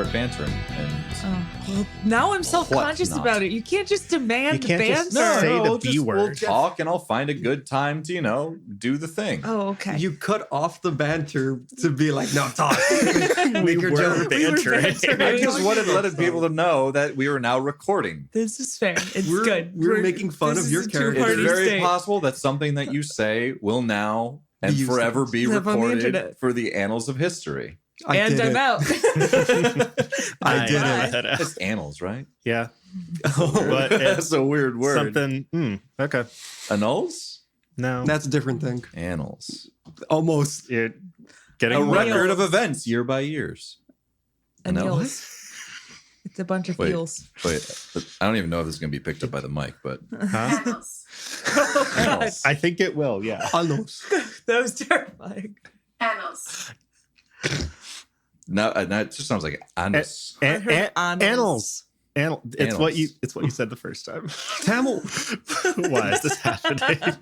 start bantering. And Well, now I'm self-conscious about it. You can't just demand You can't banter. just say the B word. We'll talk, and I'll find a good time to, do the thing. Oh, okay. You cut off the banter to be like, no, talk. We were bantering. I just wanted to let people to know that we are now recording. This is fair. It's We're- good. we're making fun of your character. It's Party very state. possible that something that you say will now and Be used forever be Live on the recorded internet. for the annals of history. And I'm out. I did Bye. it. It's annals, right? Yeah. Oh, But That's a weird word. something. Okay. Annals? No. that's a different thing. Annals. Almost. You're getting A Annals. record of events year by years. And Annals? eels. It's a bunch of Wait. eels. Wait, I don't even know if this is going to be picked up by the mic, but Huh? Annals. Oh, God. annals. I think it will. Yeah. Almost. That was terrifying. Annals. No, it just sounds like annals. I heard annals. Annals. It's Annals. what you. It's what you said the first time. Tamil. Why is this happening?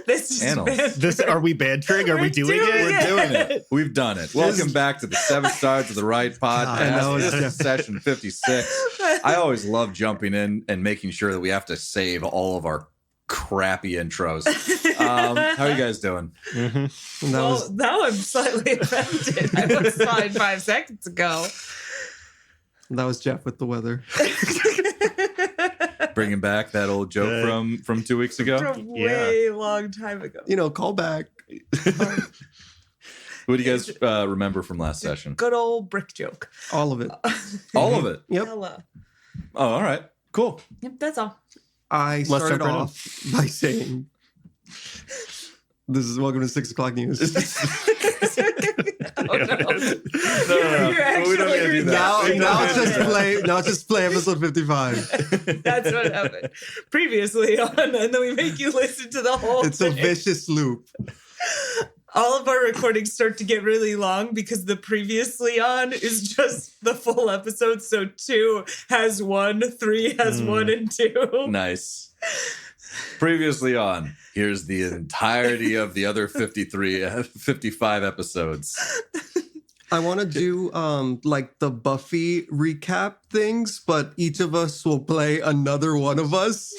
This is Annals. Are we bantering? Are we We're doing doing it? We're doing it. We've done it. Welcome back to the Seven Sides of the Right God, that podcast. was This is session 56. I always love jumping in and making sure that we have to save all of our crappy intros. How are you guys doing? Mm-hmm. And that Well, was now I'm slightly offended. I was fine 5 seconds ago. Jeff with the weather. Bringing back that old joke from 2 weeks ago. From way long time ago. Call back. What do you guys remember from last session? Good old brick joke. All of it. All of it. Yep. Hello. Oh, all right. Cool. Yep, that's all. I Let's started jump right in. off by saying, "This is welcome to 6 o'clock news." Oh, no. No. You're We don't need to do that. now it's just play. Now it's just play episode 55. That's what happened previously on, and then we make you listen to the whole It's a thing. vicious loop. All of our recordings start to get really long because the previously on is just the full episode. So 2 has 1, 3 has 1 and 2. Nice. Previously on, here's the entirety of the other 55 episodes. I want to do like the Buffy recap things, but each of us will play another one of us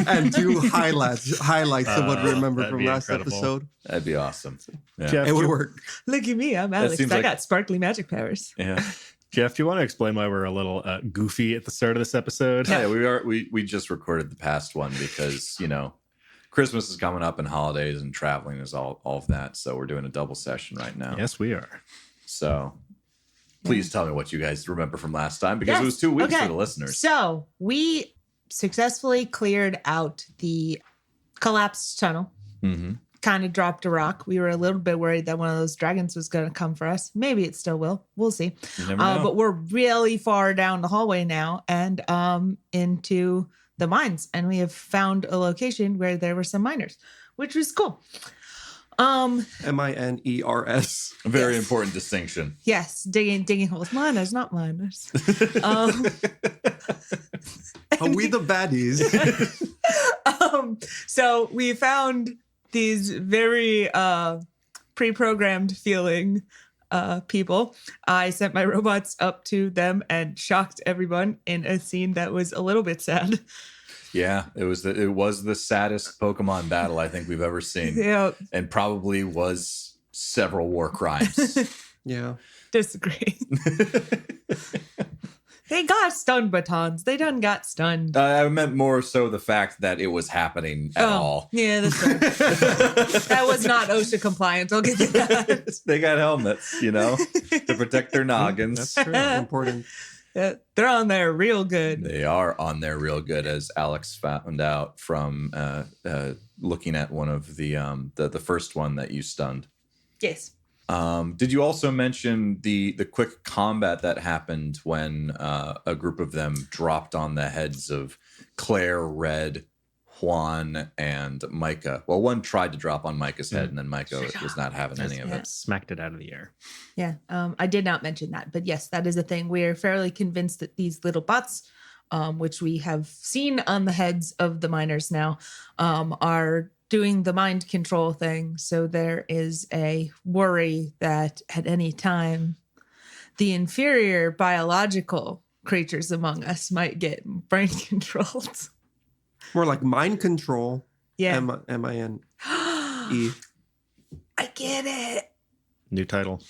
and do highlights of what we remember that'd from be last incredible. episode. That'd be awesome. Yeah. Jeff, It would do- work. Look at me, I'm Alex. seems I like- got sparkly magic powers. Yeah. Jeff, do you want to explain why we're a little goofy at the start of this episode? Yeah, we just recorded the past one because, Christmas is coming up and holidays and traveling is all of that. So we're doing a double session right now. Yes, we are. So please tell me what you guys remember from last time because it was 2 weeks Okay. for the listeners. So we successfully cleared out the collapsed tunnel. Mm-hmm. Kind of dropped a rock. We were a little bit worried that one of those dragons was going to come for us. Maybe it still will. We'll see. You never know. But we're really far down the hallway now and into the mines. And we have found a location where there were some miners, which was cool. MINERS. A very yes. important distinction. Yes, digging holes. Miners, not miners. Are we the baddies? So we found these very pre-programmed feeling people. I sent my robots up to them and shocked everyone in a scene that was a little bit sad. Yeah, it was the saddest Pokemon battle I think we've ever seen. Yeah, And probably was several war crimes. Yeah. disagree. They got stun batons. They done got stunned. I meant more so the fact that it was happening at all. Yeah, that's right. That was not OSHA compliant. I'll give you that. They got helmets, to protect their noggins. That's true. Important. Yeah, they're on there real good. They are on there real good, as Alex found out from looking at one of the first one that you stunned. Yes. Did you also mention the quick combat that happened when a group of them dropped on the heads of Claire, Red, Juan, and Micah? Well, one tried to drop on Micah's head, and then Micah was not having any of Yeah. it. Smacked it out of the air. Yeah, I did not mention that, but yes, that is a thing. We are fairly convinced that these little bots, which we have seen on the heads of the miners now, are doing the mind control thing. So there is a worry that at any time the inferior biological creatures among us might get brain controlled. More like mind control. Yeah. M-I-N-E. I get it. New title.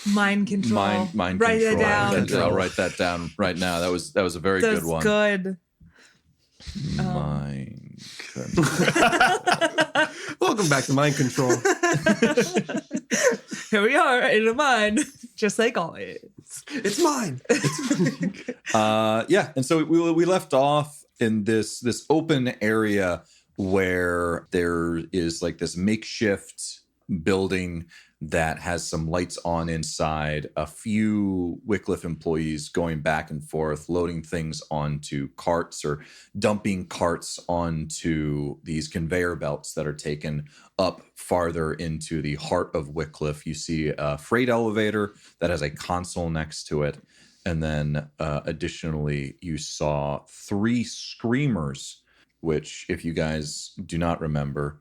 Mind control. Mind Write control. it down. I'll write that down right now. That was a very That's good one. good. Mind control. Welcome back to Mind Control. Here we are in a mine, just like always. It's mine. Yeah, and so we left off in this open area where there is like this makeshift building that has some lights on inside, a few Wickliffe employees going back and forth, loading things onto carts or dumping carts onto these conveyor belts that are taken up farther into the heart of Wickliffe. You see a freight elevator that has a console next to it. And then additionally, you saw 3 screamers, which, if you guys do not remember,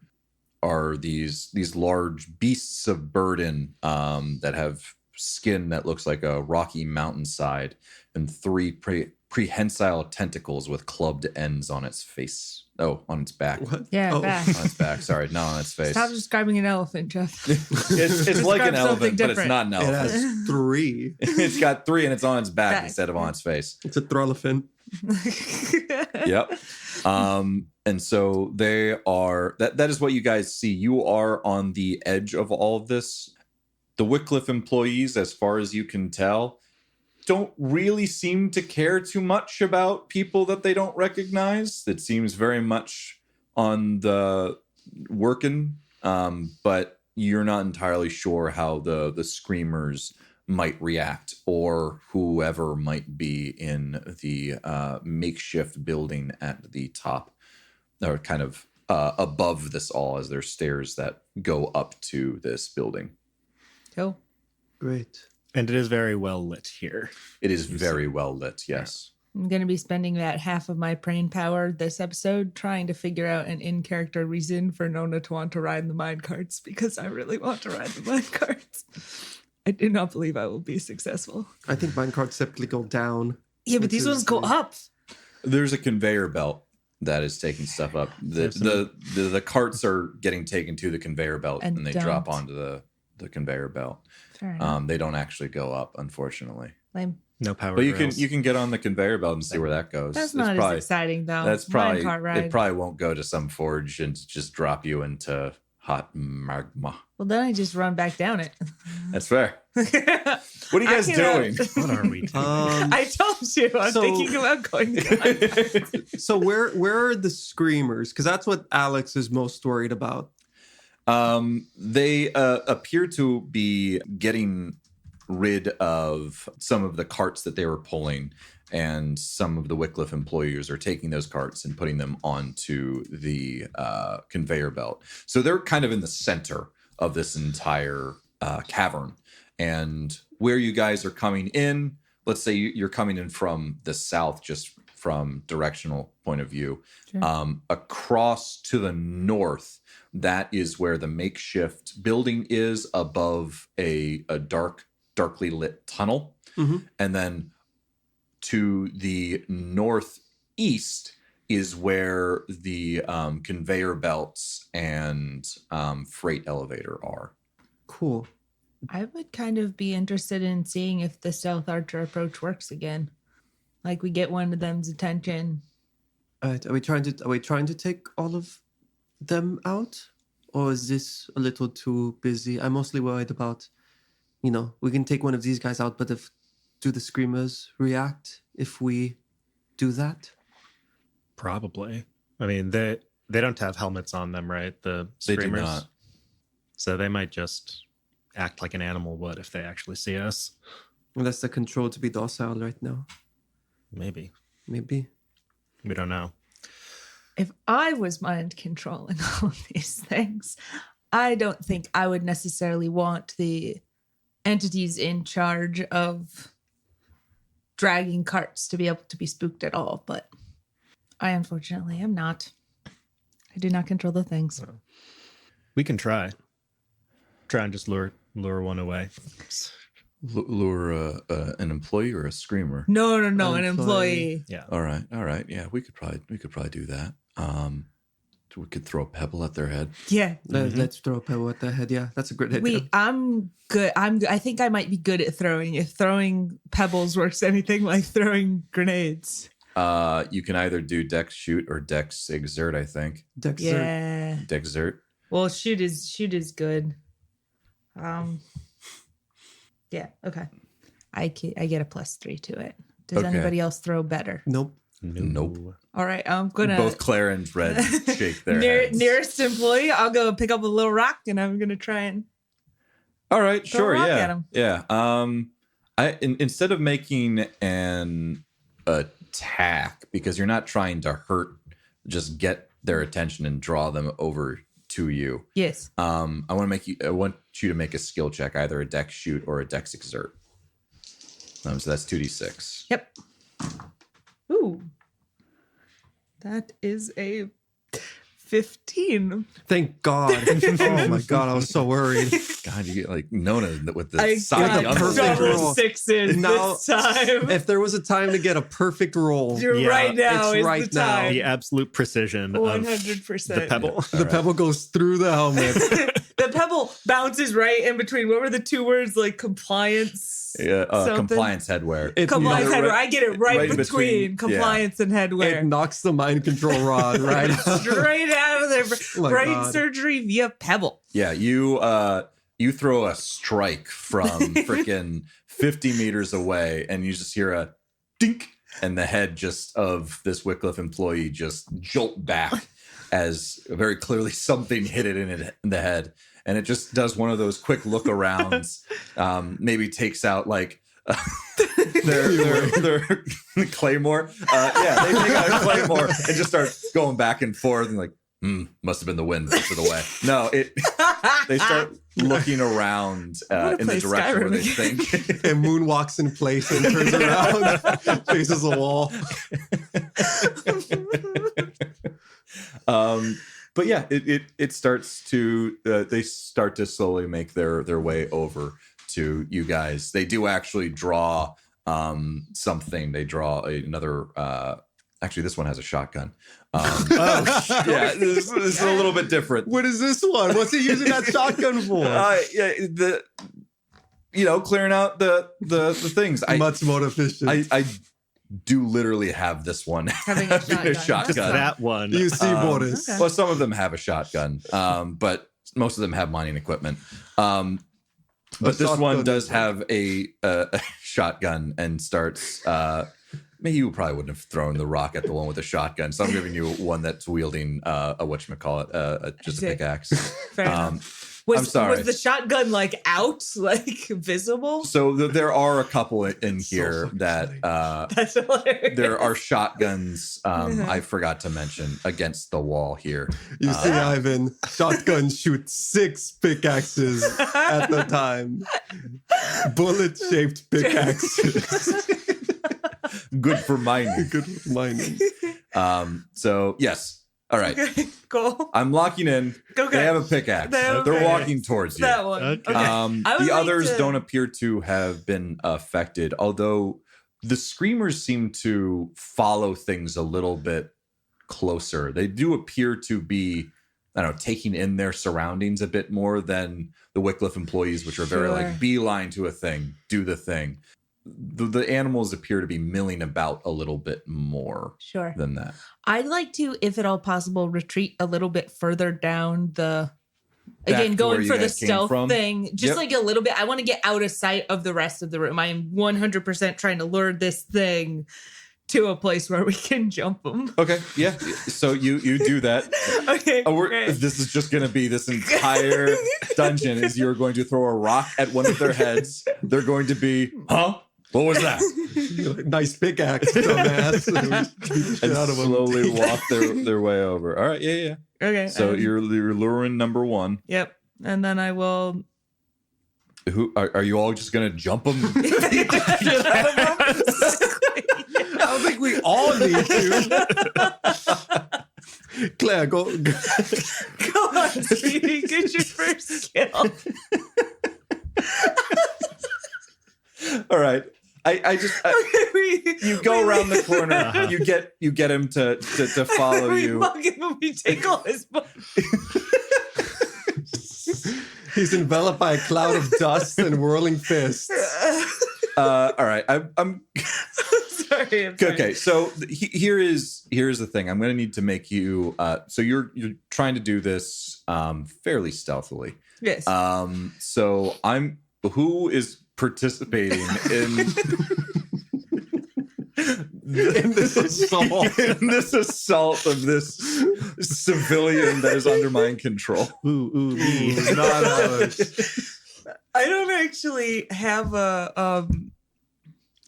are these large beasts of burden that have skin that looks like a rocky mountainside and 3 prehensile tentacles with clubbed ends on its face. Oh, on its back. What? Yeah, Oh. back. On its back. Sorry, not on its face. Stop describing an elephant, Jeff. It's like an Describe something elephant, but it's different. not an It elephant. has 3. It's got 3 and it's on its back Back. instead of on its face. It's a threlephant. Yep. And so they are that is what you guys see. You are on the edge of all of this. The Wickliffe employees, as far as you can tell, don't really seem to care too much about people that they don't recognize. It seems very much on the working, but you're not entirely sure how the screamers might react or whoever might be in the makeshift building at the top or kind of above this all, as there's stairs that go up to this building. Cool. Great. And it is very well lit here. It is very well lit, yes. I'm going to be spending that half of my brain power this episode trying to figure out an in-character reason for Nona to want to ride the mine carts, because I really want to ride the mine carts. I do not believe I will be successful. I think minecarts typically go down. Yeah, but Which these is ones go the- up. There's a conveyor belt that is taking stuff up. The carts are getting taken to the conveyor belt And and they drop dumped. onto the conveyor belt. Fair enough. They don't actually go up, unfortunately. Lame. No power. But you grills. can get on the conveyor belt and see where that goes. That's It's not probably, as exciting, though. That's probably Minecart ride. it. Probably won't go to some forge and just drop you into hot magma. Well, then I just run back down it. That's fair. What are you I guys can, doing? What are we doing? I told you I'm So- thinking about going down. So where are the screamers? Because that's what Alex is most worried about. They appear to be getting rid of some of the carts that they were pulling, and some of the Wickliffe employees are taking those carts and putting them onto the conveyor belt. So they're kind of in the center of this entire cavern. And where you guys are coming in, let's say you're coming in from the south, just from directional point of view, Sure. across to the north, that is where the makeshift building is, above a darkly lit tunnel. Mhm. And then to the northeast is where the conveyor belts and freight elevator are. Cool. I would kind of be interested in seeing if the stealth archer approach works again. Like we get one of them's attention. All right. Are we trying to take all of them out, or is this a little too busy? I'm mostly worried about, we can take one of these guys out, but do the screamers react if we do that? Probably. I mean, they don't have helmets on them, right? The They do screamers. not. So they might just act like an animal would if they actually see us. Unless they're controlled to be docile right now. Maybe. Maybe. We don't know. If I was mind controlling all of these things, I don't think I would necessarily want the entities in charge of dragging carts to be able to be spooked at all. But I unfortunately am not. I do not control the things. We can try. Try and just lure one away. Lure an employee or a screamer? No, an Employee. employee. Yeah. All right. Yeah, we could probably do that. We could throw a pebble at their head. Yeah. Let's throw a pebble at their head. Yeah, that's a great idea. I'm good. I think I might be good at throwing. If throwing pebbles works anything like throwing grenades. You can either do dex shoot or dex exert, I think. Dexter. Yeah. Dex exert. Well, shoot is good. Yeah. Okay. I get a +3 to it. Does Okay. anybody else throw better? Nope. Nope. All right. I'm gonna Both Claire and Red shake their heads. nearest employee. I'll go pick up a little rock and I'm gonna try and. All right, Throw a sure, rock yeah, at 'em. yeah. Instead of making an attack, because you're not trying to hurt, just get their attention and draw them over to you. Yes. I want you to make a skill check, either a dex shoot or a dex exert. So that's 2d6. Yep. Ooh. That is a 15. Thank God. Oh my God, I was so worried. God, you get like Nona with the I side got the perfect double roll. 6s Now, this time. If there was a time to get a perfect roll, Yeah, Right now it's is right the now. time. The absolute precision of 100%. the pebble. the pebble goes through the helmet. The pebble bounces right in between. What were the two words? Like compliance? Yeah, something? compliance headwear. Compliance Yeah, headwear. right- I get it right, right in between, between, compliance and It headwear. knocks the mind control rod right out. Straight out of there. my Brain God. surgery via pebble. Yeah, you throw a strike from freaking 50 meters away, and you just hear a dink, and the head just of this Wickliffe employee just jolt back as very clearly something hit it in the head, and it just does one of those quick look arounds. Maybe takes out like their claymore. Yeah, they take out a claymore and just start going back and forth and like. Must have been the wind most of the way. No, they start looking around wanna in the play direction where Skyrim they again. think. And Moon walks in place and turns around, faces a wall. But yeah, it starts to they start to slowly make their way over to you guys. They do actually draw something. They draw another. Actually, this one has a shotgun. Yeah, this is a little bit different. What is this one? What's he using that shotgun for? Yeah, clearing out the things. Much more efficient. I do literally have this one Having a shotgun. Just shotgun. that one. you see, Boris. okay. Well, some of them have a shotgun, but most of them have mining equipment. But this one shotgun does is have a shotgun and starts. Maybe you probably wouldn't have thrown the rock at the one with the shotgun, so I'm giving you one that's wielding a whatchamacallit, just a Okay. pickaxe. Fair enough. I'm Was sorry. the shotgun like out, like visible? So there are a couple in here that That's hilarious. there are shotguns. I forgot to mention against the wall here. You see, Ivan, shotgun shoots 6 pickaxes at the time. Bullet-shaped pickaxes. Good for mining. Good with mining. So yes. All right. Okay, cool. I'm locking in. Okay. They have a pickaxe. They have a They're pickaxe. walking towards you. That one. Okay. Okay. I would The like others to- don't appear to have been affected, although the screamers seem to follow things a little bit closer. They do appear to be, I don't know, taking in their surroundings a bit more than the Wickliffe employees, which are very Sure. like beeline to a thing, do the thing. The animals appear to be milling about a little bit more Sure. than that. I'd like to, if at all possible, retreat a little bit further down the. Back Again, to where going you for the guys came stealth from? thing, just Yep. like a little bit. I want to get out of sight of the rest of the room. I am 100% trying to lure this thing to a place where we can jump them. Okay, yeah. So you do that. Okay. great. This is just going to be this entire dungeon is you're going to throw a rock at one of their heads. They're going to be, huh? What was that? You're like, nice pickaxe, dumbass. Beat the shit And out of him. slowly walk their way over. All right, yeah. Okay. So you're luring number one. Yep. And then I will. Who are you all just going to jump them? I don't think we all need to. Claire, go. Go on, sweetie. Get your first kill. All right. You go around the corner. Uh-huh. You get him to follow we you. mug him and we take all his money. He's enveloped by a cloud of dust and whirling fists. All right. I'm Sorry. okay. So here's the thing. I'm going to need to make you. So you're trying to do this fairly stealthily. Yes. So who is participating in this assault. in this assault of this civilian that is under my control? Me. Not ours. I don't actually have a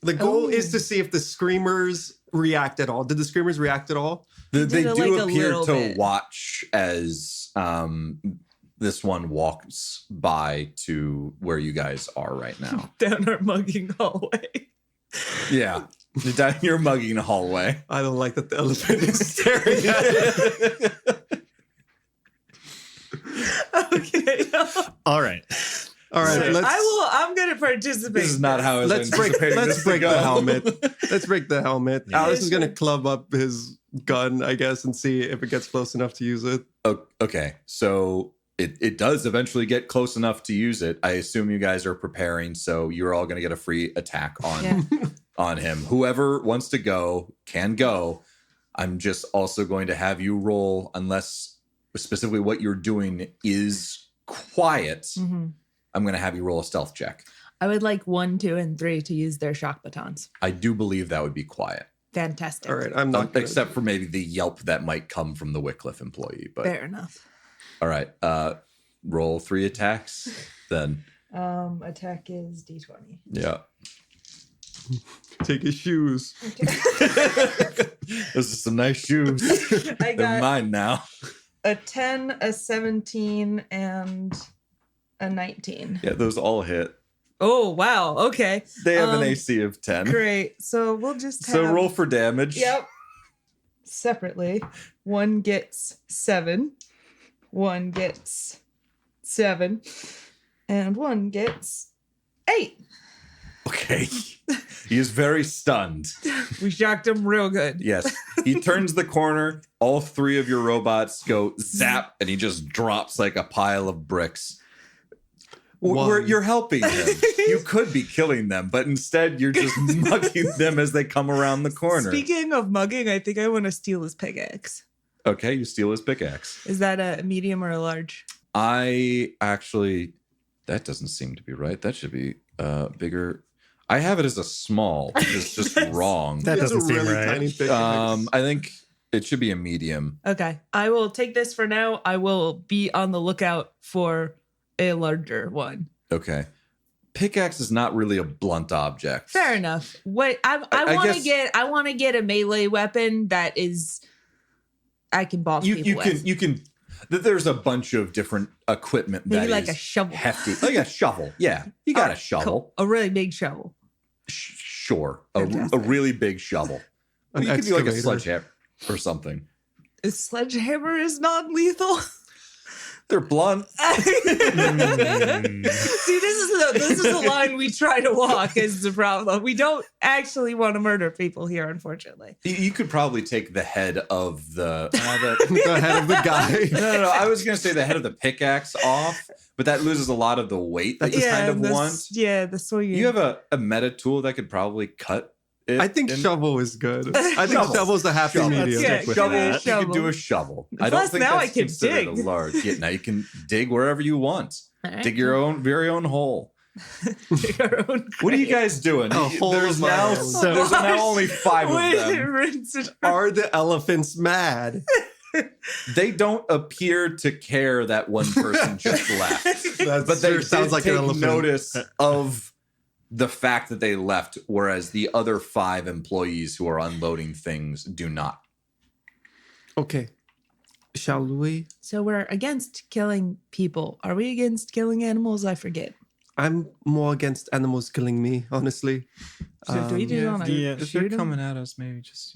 The goal is to see if the screamers react at all. Did the screamers react at all? They did do it like a appear little to bit. watch as this one walks by to where you guys are right now. down our mugging hallway. Yeah. Down your mugging hallway. I don't like that the elephant is staring at it. Okay. All right. All right, So- let's I'm gonna participate. This is not how I was let's break anticipating this to the go. helmet. Let's break the helmet. Yeah. Alice is Sure. gonna club up his gun, I guess, and see if it gets close enough to use it. Okay, so it does eventually get close enough to use it. I assume you guys are preparing, so you're all going to get a free attack on Yeah. on him. Whoever wants to go can go. I'm just also going to have you roll, unless specifically what you're doing is quiet. Mhm. I'm going to have you roll a stealth check. I would like 1, 2, and 3 to use their shock batons. I do believe that would be quiet, Fantastic. All right, I'm not good. except for maybe the yelp that might come from the Wickliffe employee. But Fair enough. all right, roll 3 attacks. Then Attack is D20. yeah. Take his shoes. Those are some nice shoes. I They're got mine now. a 10, a 17, and a 19. Yeah, those all hit. Oh, wow. Okay. They have an Um, AC of 10. Great. So we'll just have... So roll for damage. Yep. Separately. One gets 7. One gets 7. And one gets 8. Okay. He is very stunned. We shocked him real good. Yes. He turns the corner. All 3 of your robots go zap, and he just drops like a pile of bricks. You're helping him. You could be killing them, but instead you're just mugging them as they come around the corner. Speaking of mugging, I think I want to steal his pickaxe. Okay, you steal his pickaxe. Is that a medium or a large? That doesn't seem to be right. That should be bigger. I have it as a small, which is just wrong. That It's a doesn't seem really right. tiny thing. I think it should be a medium. Okay. I will take this for now. I will be on the lookout for a larger one. Okay. Pickaxe is not really a blunt object. Fair enough. What I want to get a melee weapon that is I can boss people with. There's a bunch of different equipment Maybe that like is a shovel. hefty. Like a shovel. Yeah. You got a Alright, shovel. cool. A really big shovel. Sure. A Fantastic. really big shovel. An You could do like a excavator. sledgehammer or something. A sledgehammer is non-lethal. They're blunt. See, this is a line we try to walk is the problem. We don't actually want to murder people here, unfortunately. You could probably take the head of the The head of the guy. no. I was gonna say the head of the pickaxe off, but that loses a lot of the weight that you kind of want. Yeah, the swinging. You have a meta tool that could probably cut it. I think in- shovel is good. I think Shovel. shovel's a happy Shovel. medium. Yeah, with shovel. that. You could Shovel. do a shovel. I Plus, don't think now that's I can considered dig. a large. Yeah, now you can dig wherever you want. All right. Dig your very own hole. Dig our own What are you grave. guys doing? A hole There's of my now own. there's now only 5 of Wait, them. rinse it. Are the elephants mad? They don't appear to care that one person just left. That But they sure sounds did like take an elephant. notice of the fact that they left, whereas the other 5 employees who are unloading things do not. Okay. Shall we? So we're against killing people. Are we against killing animals? I forget. I'm more against animals killing me, honestly. So do we just want to yeah. If they're shoot 'em? coming at us, maybe just,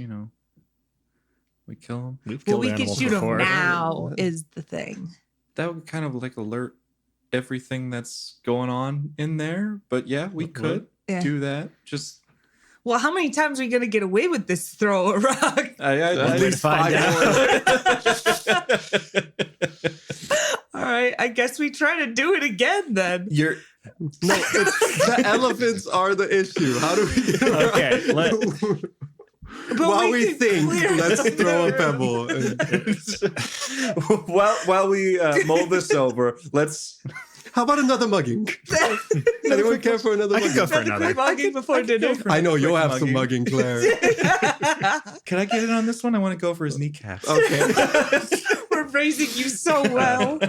we kill them. We've Well, killed we could animals shoot them before. now. Is the thing. That would kind of like alert everything that's going on in there. But yeah, we could. Yeah. do that. Just Well, how many times are we going to get away with this throw a rock? at least least find 5 more. All right. I guess we try to do it again then. You're No, the elephants are the issue. How do we get around? Okay, But While we can think, clear let's the throw a room. pebble. while we mull this over, let's. How about another mugging? Anyone care for another I can mugging? go for Another another. quick mugging before dinner. I know you'll quick have some mugging, Claire. Can I get in on this one? I want to go for his kneecaps. Okay. We're raising you so well.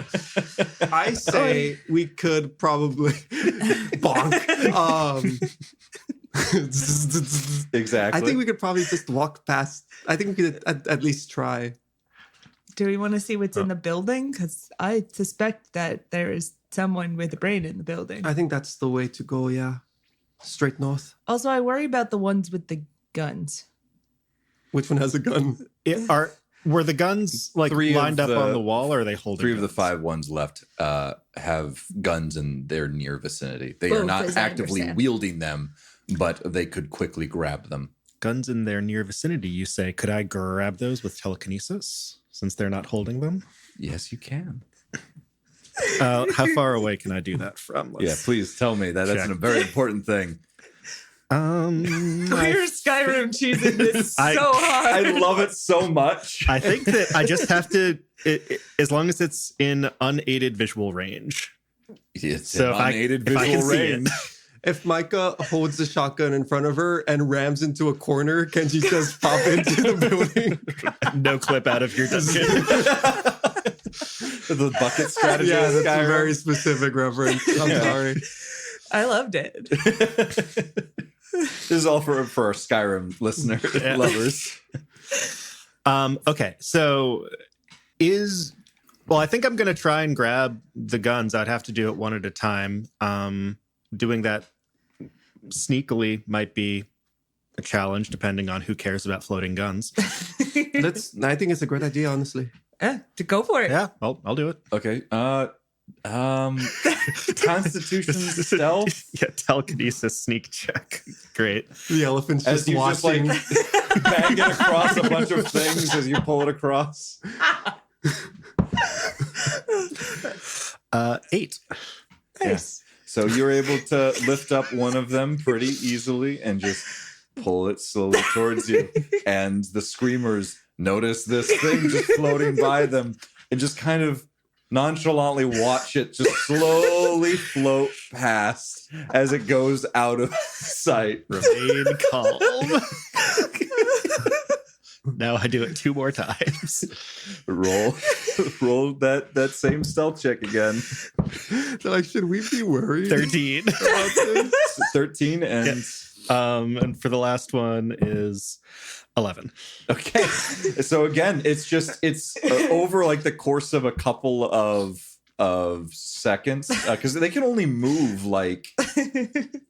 I say we could probably bonk. Exactly. I think we could probably just walk past. I think we could at least try. Do we want to see what's in the building? Because I suspect that there is someone with a brain in the building. I think that's the way to go. Yeah, straight north. Also, I worry about the ones with the guns. Which one has a gun? Were the guns like Three of lined up the- on the wall, or are they holding? 3 of the guns? 5 ones left have guns in their near vicinity. They are Both, not as I actively understand. wielding them, but they could quickly grab them. Guns in their near vicinity. You say, could I grab those with telekinesis since they're not holding them? Yes, you can. How far away can I do that from? Yeah, please tell me that. That's check. a very important thing. Clear Skyrim choosing this so I- hard. I love it so much. I think that I just have to, as long as it's in unaided visual range. It's So an if I- unaided if I visual can see it. range. If Micah holds the shotgun in front of her and rams into a corner, can she just pop into the building? No clip out of your dungeon. The bucket strategy. Yeah, of that's a Skyrim. very specific reference. I'm sorry. I loved it. This is all for our Skyrim listener Yeah. lovers. Okay, so I think I'm going to try and grab the guns. I'd have to do it one at a time. Doing that sneakily might be a challenge, depending on who cares about floating guns. I think it's a great idea, honestly. To go for it. Yeah, I'll do it. Okay. Constitution stealth. Yeah, telekinesis sneak check. Great. The elephant's As just you just like watching. bang it across a bunch of things as you pull it across. 8. Nice. So you're able to lift up one of them pretty easily and just pull it slowly towards you. And the screamers notice this thing just floating by them and just kind of nonchalantly watch it just slowly float past as it goes out of sight. Remain calm. Now I do it 2 more times. Roll that same stealth check again. They're like, should we be worried? 13. about this? 13 and And for the last one is 11. okay. So again, it's over like the course of a couple of seconds because they can only move like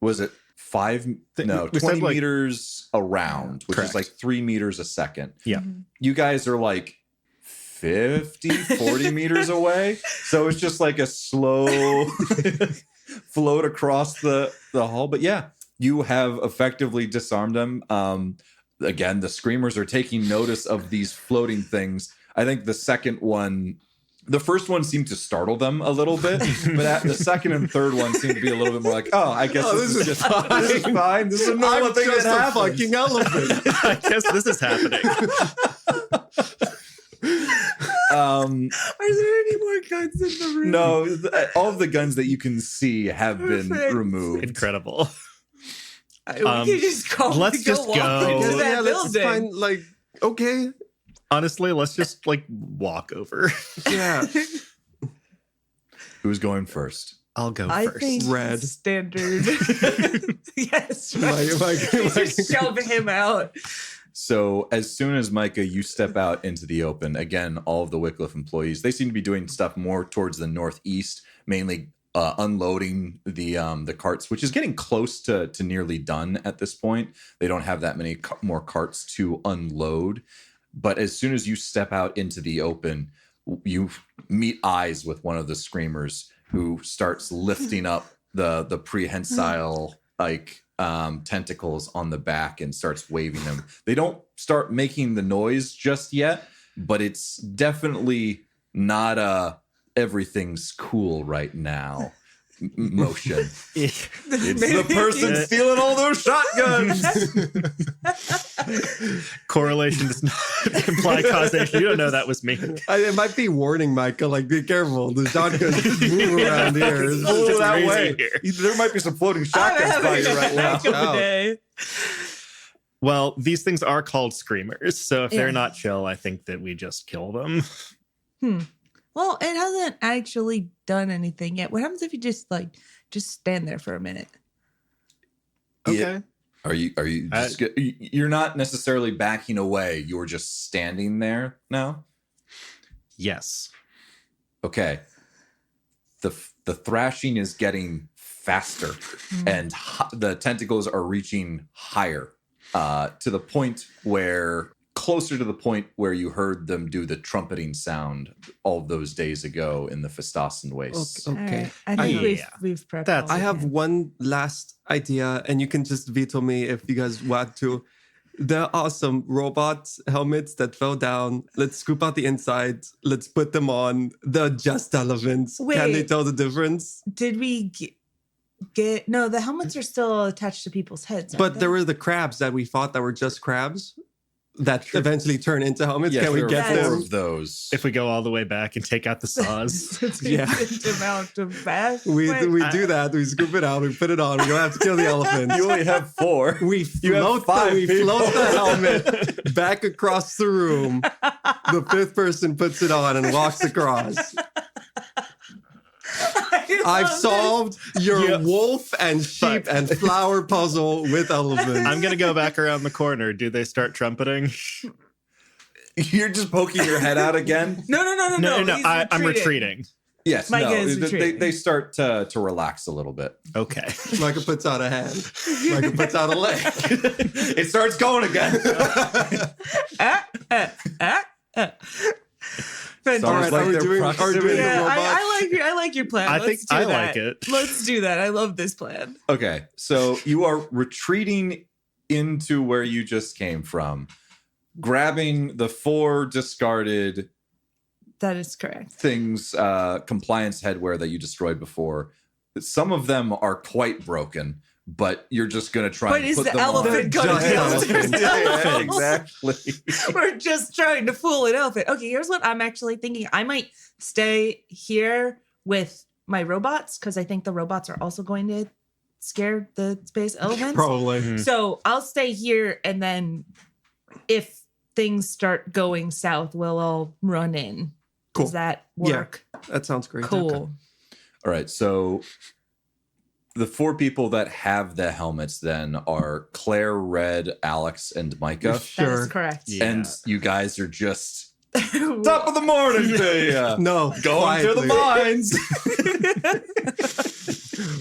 was it 5 no We said, 20 like- meters around, which Correct. is like 3 meters a second. Yeah. You guys are like 40 meters away, so it's just like a slow float across the hall. But yeah, you have effectively disarmed them. Again, the screamers are taking notice of these floating things. I think the first one seemed to startle them a little bit, but the second and third one seemed to be a little bit more like, oh, I guess this is just fine. This is fine. This is a normal I'm thing just that a happens. fucking elephant. I guess this is happening. Are there any more guns in the room? No, all of the guns that you can see have been Perfect. removed. Incredible. We can just go. let's just walk go. into that Yeah, let's building. find like okay. Honestly, let's just like walk over. Yeah. Who's going first? I'll go I first. think Red. standard. Yes, Am I- right. Just shove him out. So as soon as Micah, you step out into the open, again, all of the Wickliffe employees, they seem to be doing stuff more towards the northeast, mainly unloading the carts, which is getting close to nearly done at this point. They don't have that many more carts to unload. But as soon as you step out into the open, you meet eyes with one of the screamers who starts lifting up the prehensile tentacles on the back and starts waving them. They don't start making the noise just yet, but it's definitely not a everything's cool right now motion. It's the person stealing all those shotguns. Correlation does not imply causation. You don't know that was me. It might be warning, Micah. Like, be careful. The shotguns move around here. It's just that way. here. There might be some floating shotguns by you right now. Heck of a day. Well, these things are called screamers, so if they're not chill, I think that we just kill them. Well, it hasn't actually done anything yet. What happens if you just stand there for a minute? Okay. Yeah. Are you just you're not necessarily backing away, you're just standing there now? Yes. Okay. The thrashing is getting faster and the tentacles are reaching higher to the point where closer to the point where you heard them do the trumpeting sound all those days ago in the Fistasan wastes. Okay. Right. I think we've prepped. That's- all I we have can. one last idea, and you can just veto me if you guys want to. There are some robot helmets that fell down. Let's scoop out the inside. Let's put them on. They're just elephants. Can they Wait. tell the difference? Did we get? No, the helmets are still attached to people's heads. But there were the crabs that we thought that were just crabs that eventually turn into helmets. Yes, Can we there get are four them? of those. If we go all the way back and take out the saws. Yeah. Amount of bass. We Wait, do that. We scoop it out. We put it on. We don't have to kill the elephants. You only have 4. We You have float, 5 we people. float the helmet back across the room. The 5th person puts it on and walks across. I've solved your wolf and sheep and flower puzzle with elephants. I'm going to go back around the corner. Do they start trumpeting? You're just poking your head out again? No. No, he's I'm retreating. Yes, Micah no. is retreating. They start to relax a little bit. Okay. Micah puts out a hand. Micah puts out a leg. It starts going again. Fantastic. All right, like are we their doing proximity. the Yeah, robots? I like your plan. I Let's think do I that. like it. Let's do that. I love this plan. Okay, so you are retreating into where you just came from, grabbing the 4 discarded That is correct. things, compliance headwear that you destroyed before. Some of them are quite broken, but you're just going to try But and is put the them elephant on. gonna Just kill elephants. the Yeah, elephants? exactly. We're just trying to fool an elephant. Okay, here's what I'm actually thinking. I might stay here with my robots because I think the robots are also going to scare the space elephants. Probably. So I'll stay here, and then if things start going south, we'll all run in. Cool. Does that Yeah. work? That sounds great. Cool. Okay. All right, so the 4 people that have the helmets then are Claire, Red, Alex, and Micah. That Sure. is correct. Yeah. And you guys are just top of the morning to you. No. Going to the quietly. mines.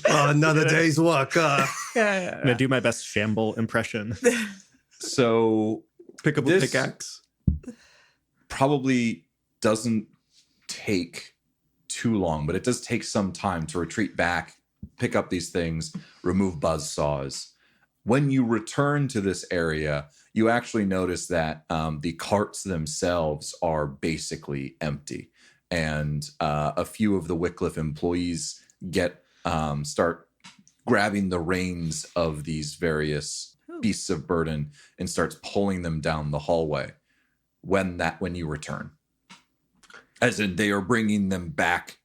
Another day's work. I'm going to do my best shamble impression. So Pick up a This- pickaxe. probably doesn't take too long, but it does take some time to retreat back, pick up these things, remove buzz saws. When you return to this area, you actually notice that the carts themselves are basically empty, and a few of the Wickliffe employees start grabbing the reins of these various beasts of burden and starts pulling them down the hallway. When you return, as in they are bringing them back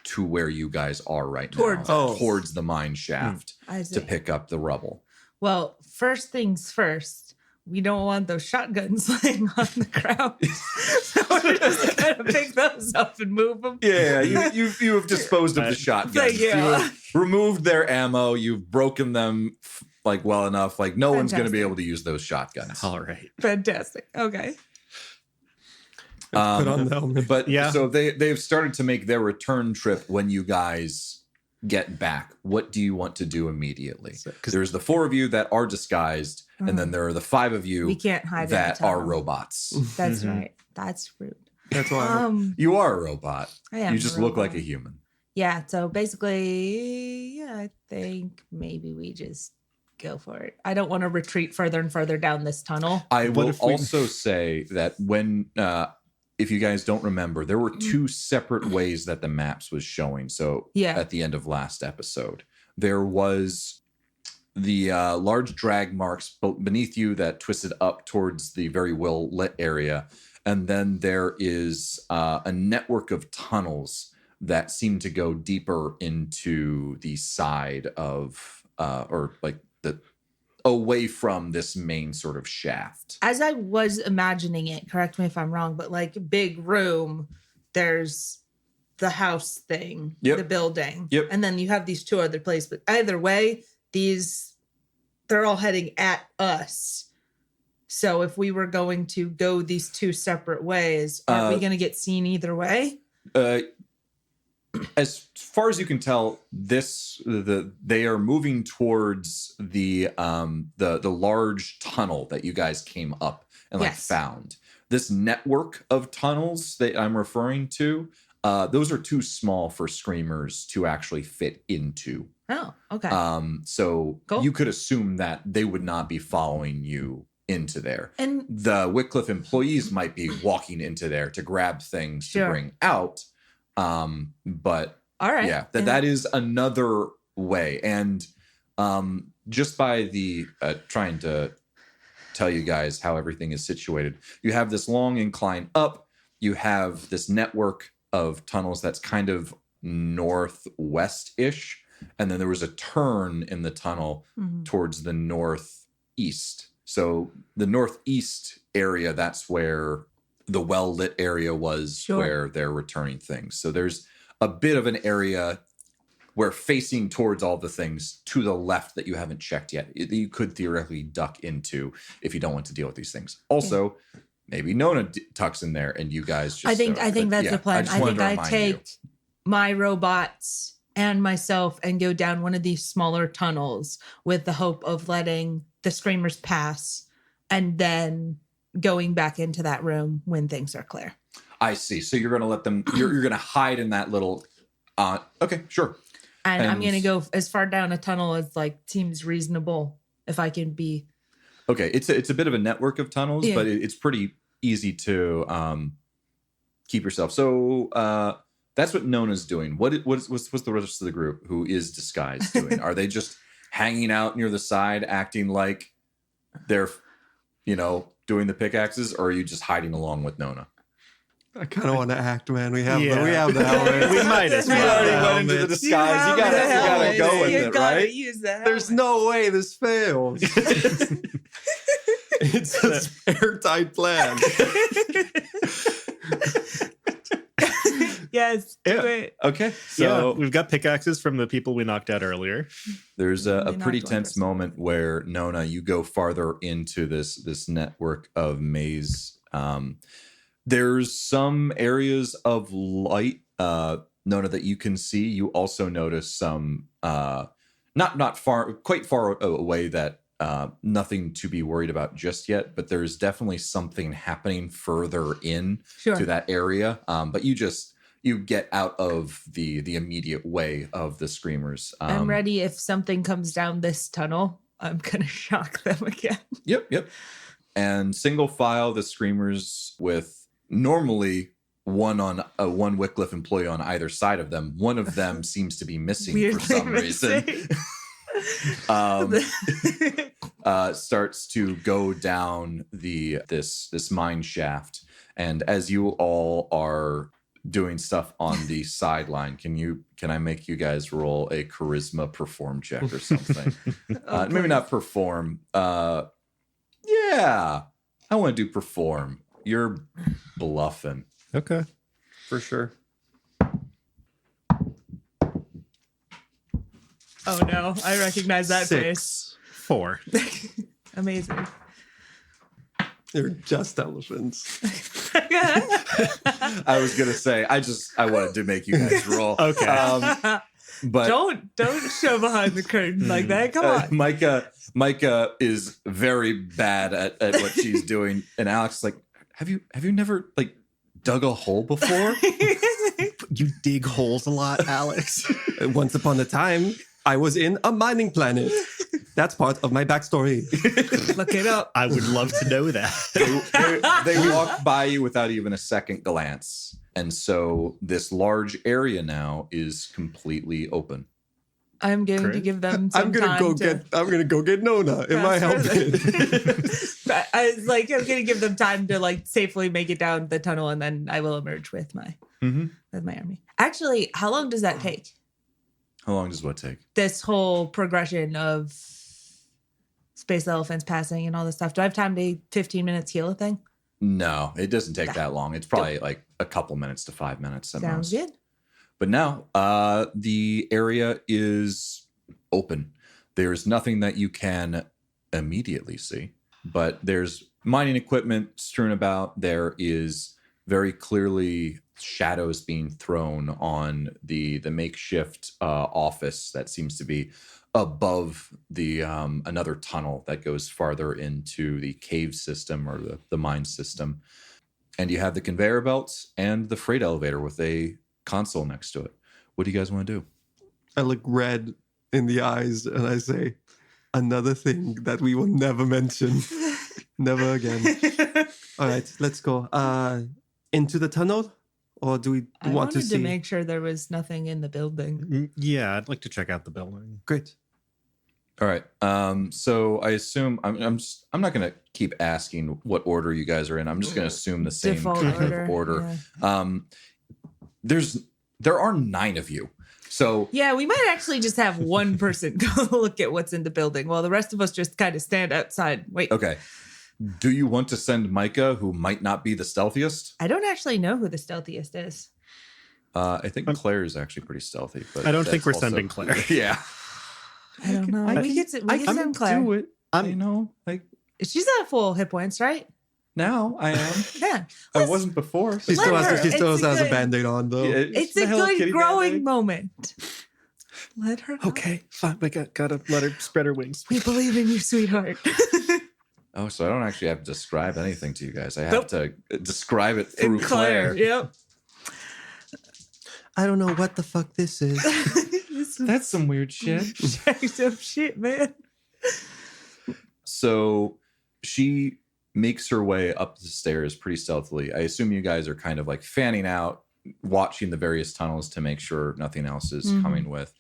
to where you guys are right Towards now, us. towards the mine shaft I see. to pick up the rubble. Well, first things first, we don't want those shotguns laying on the ground. So we're just gonna pick those up and move them. Yeah, you have disposed of the shotguns. Yeah. You have removed their ammo. You've broken them well enough. No one's going to be Fantastic. able to use those shotguns. All right. Fantastic. Okay. Put on the helmet. But Yeah. so they've started to make their return trip when you guys get back. What do you want to do immediately? Because there's the 4 of you that are disguised, and then there are the 5 of you We can't hide in the that are tunnel. robots. That's right. That's rude. That's why. You are a robot. I am You just a look like robot. a human. Yeah. So basically, I think maybe we just go for it. I don't want to retreat further and further down this tunnel. I will if we- also say that when, if you guys don't remember, there were two separate ways that the maps was showing. So Yeah. at the end of last episode, there was the large drag marks beneath you that twisted up towards the very well lit area. And then there is a network of tunnels that seem to go deeper into the side of, or like the away from this main sort of shaft. As I was imagining it, correct me if I'm wrong, but like big room, there's the house thing, Yep. the building. Yep. And then you have these two other places. But either way, they're all heading at us. So if we were going to go these two separate ways, aren't we going to get seen either way? As far as you can tell, they are moving towards the large tunnel that you guys came up and Yes. found. This network of tunnels that I'm referring to, those are too small for screamers to actually fit into. Oh, okay. So Cool. you could assume that they would not be following you into there. And The Wickliffe employees might be walking into there to grab things to Sure. bring out. But all right. yeah, And- that is another way. And just by the trying to tell you guys how everything is situated, you have this long incline up. You have this network of tunnels that's kind of northwest-ish. And then there was a turn in the tunnel Mhm. towards the northeast. So the northeast area, that's where the well-lit area was, Sure. where they're returning things. So there's a bit of an area where facing towards all the things to the left that you haven't checked yet, you could theoretically duck into if you don't want to deal with these things. Also, maybe Nona tucks in there and you guys just... I think that's the plan. just I wanted think to I remind take you. my robots and myself and go down one of these smaller tunnels with the hope of letting the screamers pass and then going back into that room when things are clear. I see. So you're going to let them... You're going to hide in that little... okay, sure. And I'm And- going to go as far down a tunnel as like seems reasonable if I can be. Okay, it's a bit of a network of tunnels, Yeah. but it's pretty easy to keep yourself. So that's what Nona's doing. What's the rest of the group who is disguised doing? Are they just hanging out near the side, acting like they're, doing the pickaxes, or are you just hiding along with Nona? I kind of want to act, man. We have Yeah. the helmet. We might as We well. already went into the disguise. You gotta go with it, right? Use that. There's no way this fails. It's an airtight plan. Yes, do it. Okay, Yeah, so we've got pickaxes from the people we knocked out earlier. there's Only a knocked pretty one tense person. moment where Nona, you go farther into this network of maze. There's some areas of light, Nona, that you can see. You also notice some not far, quite far away that nothing to be worried about just yet. But there's definitely something happening further in Sure. to that area. But you get out of the immediate way of the screamers. I'm ready if something comes down this tunnel. I'm going to shock them again. Yep. And single file the screamers with normally one Wickliffe employee on either side of them. One of them seems to be missing for Weirdly some reason. Starts to go down this mine shaft, and as you all are doing stuff on the sideline, can I make you guys roll a charisma perform check or something? Maybe not perform. Yeah, I want to do perform. You're bluffing. Okay. For sure. Oh no, I recognize that face. 4. Amazing. They're just elephants. I was gonna say I wanted to make you guys roll. Okay. But don't show behind the curtain like that. Come on. Micah is very bad at what she's doing, and Alex is like, have you never like dug a hole before? You dig holes a lot, Alex. Once upon a time, I was in a mining planet. That's part of my backstory. Look it up. I would love to know that. They walk by you without even a second glance. And so this large area now is completely open. I'm going to give them some I'm gonna go get Nona. Am I helping? But I was like, I'm gonna give them time to like safely make it down the tunnel, and then I will emerge with my army. Actually, how long does that take? How long does what take? This whole progression of space elephants passing and all this stuff. Do I have time to 15 minutes heal a thing? No, it doesn't take that long. It's probably like a couple minutes to 5 minutes at Sounds most. good. But now the area is open. There's nothing that you can immediately see, but there's mining equipment strewn about. There is very clearly shadows being thrown on the makeshift office that seems to be above the another tunnel that goes farther into the cave system or the mine system. And you have the conveyor belts and the freight elevator with a console next to it. What do you guys want to do? I look red in the eyes and I say, another thing that we will never mention. Never again. All right, let's go. Into the tunnel? Or do we I want to wanted see? to make sure there was nothing in the building. Yeah, I'd like to check out the building. Great. All right. So I assume I'm not going to keep asking what order you guys are in. I'm just going to assume the same Default kind of order. yeah. There are 9 of you. So Yeah, we might actually just have one person go look at what's in the building while the rest of us just kind of stand outside. Wait. okay. Do you want to send Micah, who might not be the stealthiest? I don't actually know who the stealthiest is. I think Claire is actually pretty stealthy. But I don't think that's we're sending Claire. Yeah. I don't know. We could send Claire. Do it. You know, like She's at full hit points, right? now I am. Yeah. I wasn't before. She Let still her. has It's a good- band-aid on, though. It's a good growing moment. Let her go. Okay, fine. We gotta let her spread her wings. We believe in you, sweetheart. Oh, so I don't actually have to describe anything to you guys. I have Nope. to describe it through And Claire. Yep. I don't know what the fuck this is. This is That's some weird shit. jacked up shit, man. So she makes her way up the stairs pretty stealthily. I assume you guys are kind of like fanning out, watching the various tunnels to make sure nothing else is coming with.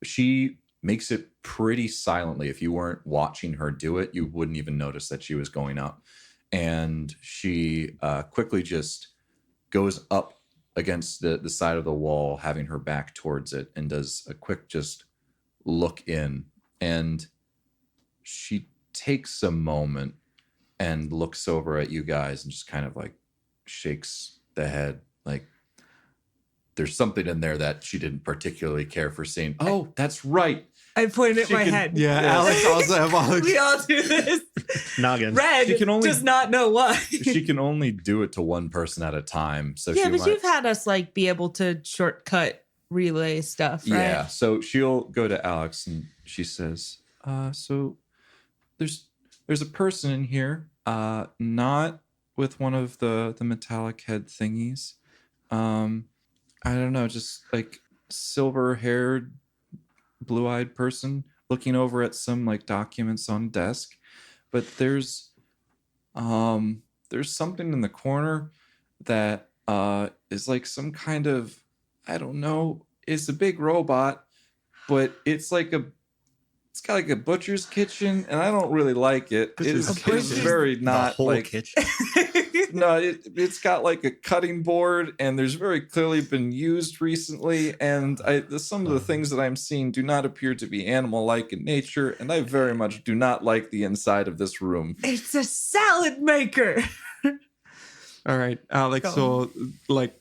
She makes it pretty silently. If you weren't watching her do it, you wouldn't even notice that she was going up. And she quickly just goes up against the side of the wall, having her back towards it, and does a quick just look in. And she takes a moment and looks over at you guys and just kind of like shakes the head. Like there's something in there that she didn't particularly care for seeing. Oh, that's right. I pointed at She my can- head. Yeah, Alex also have all. We all do this. Noggin. Red She can only- does not know why. She can only do it to one person at a time. So Yeah, she but might, you've had us like be able to shortcut relay stuff, right? Yeah. So she'll go to Alex and she says, so there's a person in here, not with one of the metallic head thingies. I don't know, just like silver haired, blue eyed person looking over at some like documents on a desk. But there's something in the corner that is like some kind of, I don't know, it's a big robot, but it's got like a butcher's kitchen, and I don't really like it. Butcher's It's kitchen? very The not whole like kitchen. no, it's got like a cutting board, and there's very clearly been used recently. And some of the things that I'm seeing do not appear to be animal-like in nature, and I very much do not like the inside of this room. It's a salad maker. All right, Alex. Go. So, like,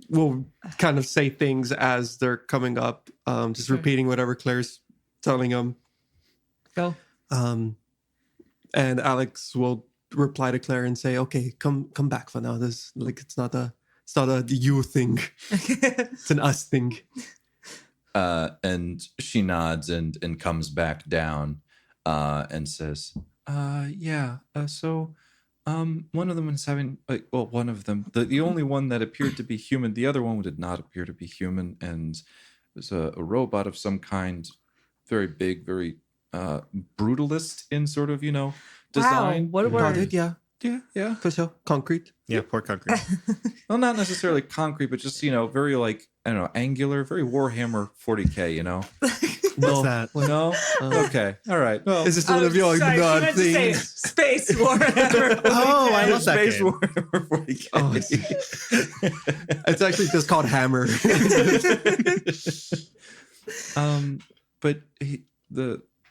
we'll kind of say things as they're coming up. Just Okay. repeating whatever Claire's telling them. Go. And Alex will reply to Claire and say, "Okay, come back for now. This it's not a you thing. It's an us thing." And she nods and comes back down and says, so one of them is having, one of them, the only one that appeared to be human, the other one did not appear to be human, and it was a robot of some kind, very big, very brutalist in sort of, Wow, design. what a Got word. it. Yeah, Yeah. for sure. Concrete. Yeah, poor concrete. Well, not necessarily concrete, but just, very like, I don't know, angular, very Warhammer 40K, What's that? No? Okay. All right. Well, Is this one of your sorry, she nerd meant to say things? Space Warhammer. Oh, I love that Space game. Warhammer 40K. Oh, It's actually just called Hammer. But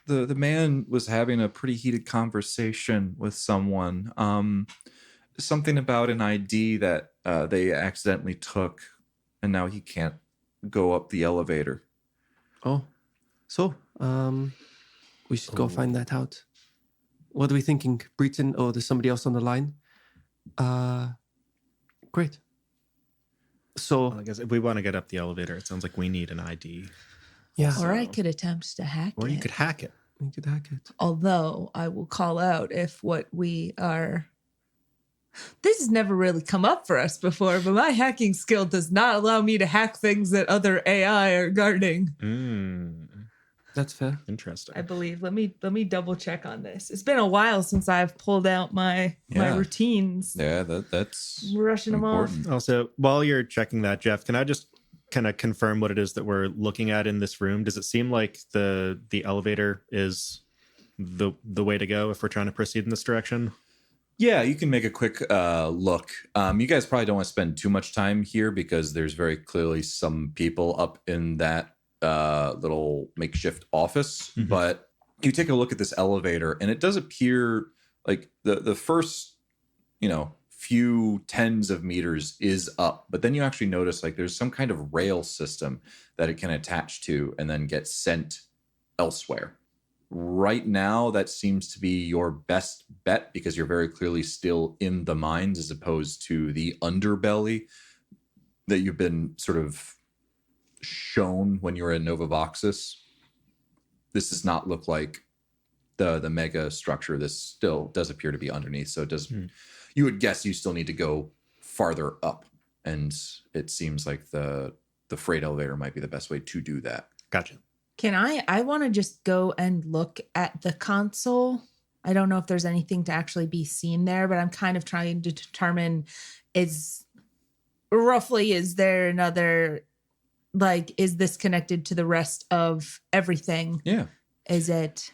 the man was having a pretty heated conversation with someone. Something about an ID that they accidentally took, and now he can't go up the elevator. Oh, so we should go find that out. What are we thinking, Breton, or there's somebody else on the line? Great. So Well, I guess if we want to get up the elevator, it sounds like we need an ID. yeah, Or I could attempt to hack Or it. you could hack it. we could hack it. Although I will call out if what we are. This has never really come up for us before, but my hacking skill does not allow me to hack things that other AI are guarding. That's fair. Interesting. I believe. Let me double check on this. It's been a while since I've pulled out my Yeah. routines. Yeah, that's Rushing them off. important. Also, while you're checking that, Jeff, can I just kind of confirm what it is that we're looking at in this room? Does it seem like the elevator is the way to go if we're trying to proceed in this direction? Yeah, you can make a quick look. You guys probably don't want to spend too much time here because there's very clearly some people up in that little makeshift office. Mhm. But you take a look at this elevator, and it does appear like the first, few tens of meters is up. But then you actually notice like there's some kind of rail system that it can attach to and then get sent elsewhere. Right now, that seems to be your best bet because you're very clearly still in the mines as opposed to the underbelly that you've been sort of shown when you were in Novavoxus. This does not look like the mega structure. This still does appear to be underneath. So it does. You would guess you still need to go farther up, and it seems like the freight elevator might be the best way to do that. Gotcha. Can I want to just go and look at the console. I don't know if there's anything to actually be seen there, but I'm kind of trying to determine is there another, like, is this connected to the rest of everything? Yeah. Is it?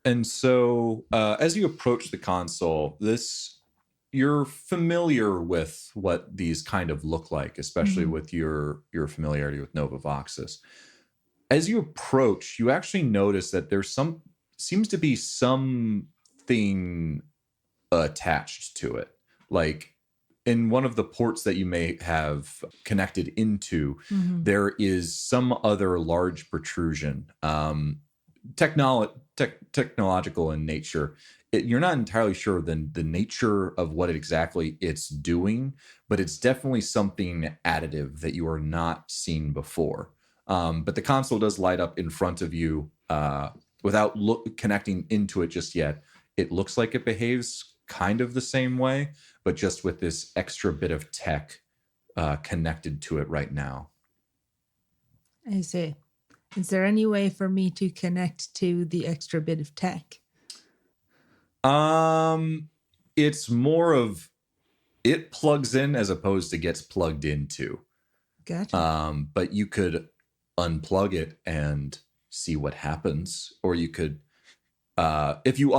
And so as you approach the console, you're familiar with what these kind of look like, especially with your familiarity with Novavoxus. As you approach, you actually notice that seems to be something attached to it. Like in one of the ports that you may have connected into, there is some other large protrusion, technological in nature. You're not entirely sure the nature of what exactly it's doing, but it's definitely something additive that you are not seen before. But the console does light up in front of you without connecting into it just yet. It looks like it behaves kind of the same way, but just with this extra bit of tech connected to it right now. I see. Is there any way for me to connect to the extra bit of tech? It's more of it plugs in as opposed to gets plugged into. Gotcha. But you could unplug it and see what happens, or you could, if you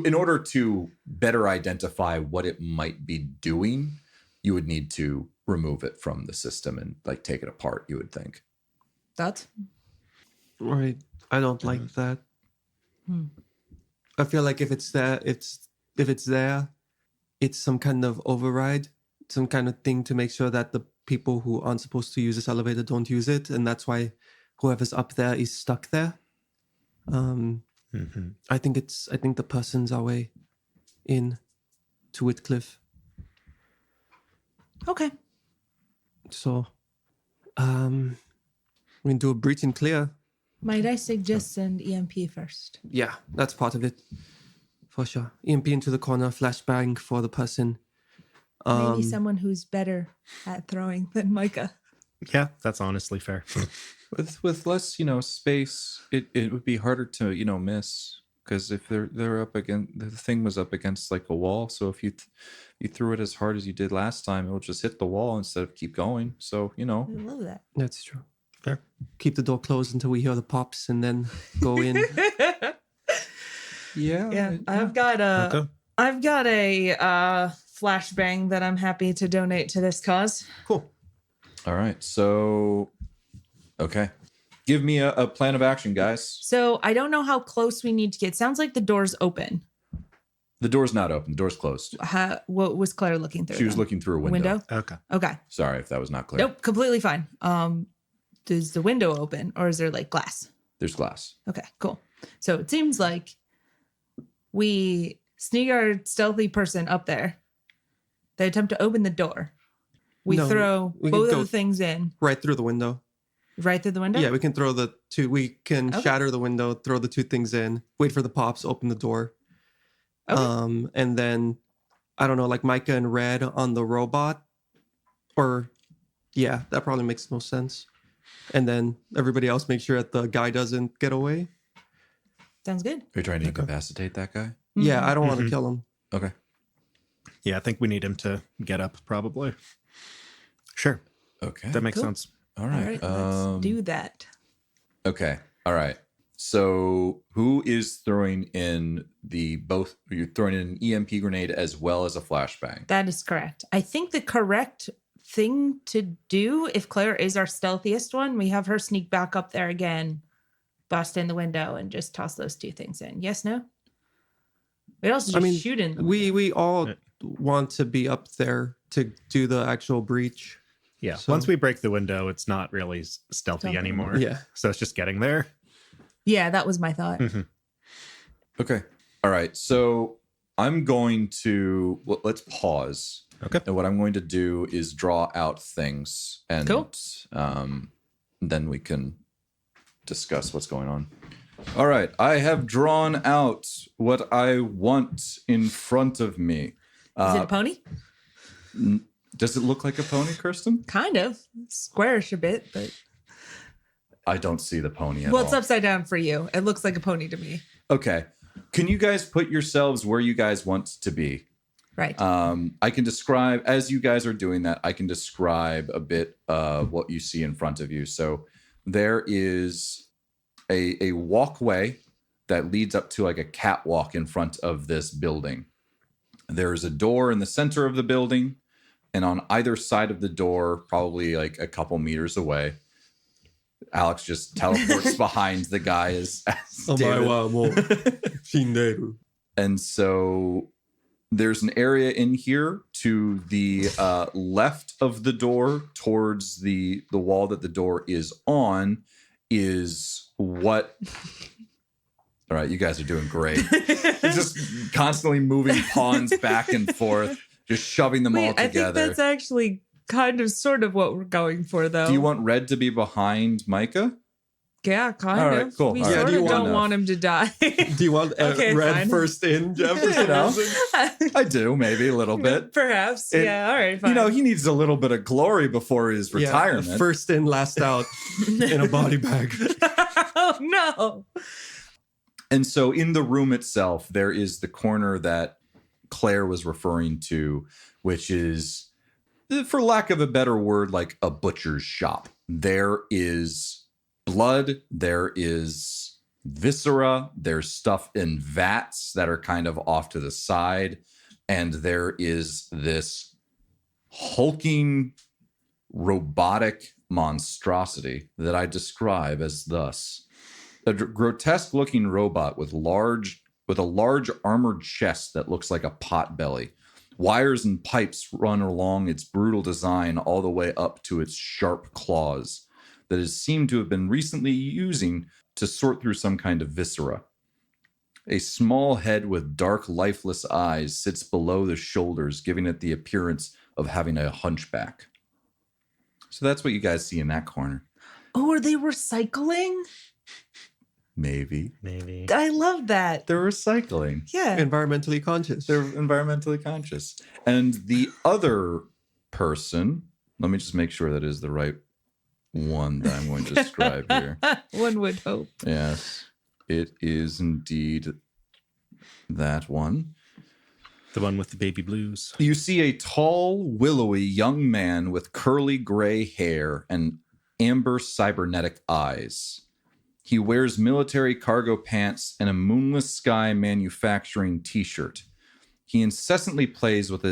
in order to better identify what it might be doing, you would need to remove it from the system and like take it apart. You would think. That? Right. I don't like that. I feel like if it's there, it's some kind of override, some kind of thing to make sure that the people who aren't supposed to use this elevator don't use it, and that's why whoever's up there is stuck there. I think the person's our way in to Wickliffe. Okay. So, we can do a breach and clear. Might I suggest send EMP first? Yeah, that's part of it, for sure. EMP into the corner, flashbang for the person. Maybe someone who's better at throwing than Micah. Yeah, that's honestly fair. With less, space, it would be harder to, miss, because if they're up against, the thing was up against like a wall. So if you threw it as hard as you did last time, it'll just hit the wall instead of keep going. So I love that. That's true. Fair. Keep the door closed until we hear the pops and then go in. Yeah, I've got Okay. a flashbang that I'm happy to donate to this cause. Cool. All right. So, okay. Give me a plan of action, guys. So I don't know how close we need to get. Sounds like the door's open. The door's not open. The door's closed. What was Claire looking through? She was then? looking through a window. Okay. Okay. Sorry if that was not clear. Nope. Completely fine. Does the window open or is there like glass? There's glass. Okay. Cool. So it seems like we sneak our stealthy person up there. They attempt to open the door. We No, throw we can both of go- the things in Right through the window. right through the window. Yeah, we can throw the two. We can Okay. shatter the window, throw the two things in, wait for the pops, open the door. Okay. And then I don't know, like Micah and Red on the robot, or yeah, that probably makes no sense. And then everybody else make sure that the guy doesn't get away. Sounds good. Are you trying to incapacitate that guy? Yeah, I don't want Mhm. to kill him. Okay. Yeah, I think we need him to get up, probably. Sure. Okay. That makes Cool. sense. All All right. right. Let's do that. Okay. All right. So who is throwing in you're throwing in an EMP grenade as well as a flashbang? That is correct. I think the correct thing to do, if Claire is our stealthiest one, we have her sneak back up there again, bust in the window, and just toss those two things in. Yes, no? We also just shoot in. The window. We all want to be up there to do the actual breach. Yeah. So- Once we break the window, it's not really stealthy Stealthy. anymore. Yeah. So it's just getting there. Yeah, that was my thought. Okay. All right. So I'm going to let's pause. Okay. And what I'm going to do is draw out things, and Cool. Then we can discuss what's going on. All right. I have drawn out what I want in front of me. Is it a pony? Does it look like a pony, Kirsten? Kind of. Squarish a bit, but I don't see the pony at well, all. it's upside down for you. It looks like a pony to me. Okay. Can you guys put yourselves where you guys want to be? Right. I can describe, as you guys are doing that, I can describe a bit of what you see in front of you. So there is a walkway that leads up to like a catwalk in front of this building. There's a door in the center of the building, and on either side of the door, probably like a couple meters away, Alex just teleports behind the guy as David. And so there's an area in here to the left of the door towards the wall that the door is on is what... All right, you guys are doing great. Just constantly moving pawns back and forth, just shoving them all Wait, I together. think that's actually kind of sort of what we're going for, though. Do you want Red to be behind Micah? Yeah, kind All of. right, cool. We All right. sort Do of you don't want- want him to die. Do you want Okay, Red fine. first in, Jeff? You know, I do, maybe a little bit. Perhaps. It- Yeah, all right, fine. You know, he needs a little bit of glory before his retirement. First in, last out in a body bag. Oh, no. And so in the room itself, there is the corner that Claire was referring to, which is, for lack of a better word, like a butcher's shop. There is blood, there is viscera, there's stuff in vats that are kind of off to the side, and there is this hulking robotic monstrosity that I describe as thus. A grotesque-looking robot with a large armored chest that looks like a pot belly. Wires and pipes run along its brutal design all the way up to its sharp claws that it seemed to have been recently using to sort through some kind of viscera. A small head with dark, lifeless eyes sits below the shoulders, giving it the appearance of having a hunchback. So that's what you guys see in that corner. Oh, are they recycling? Maybe. I love that. They're recycling. Yeah. Environmentally conscious. They're environmentally conscious. And the other person, let me just make sure that is the right one that I'm going to describe here. One would hope. Yes, it is indeed that one. The one with the baby blues. You see a tall, willowy young man with curly gray hair and amber cybernetic eyes. He wears military cargo pants and a Moonless Sky Manufacturing t-shirt. He incessantly plays with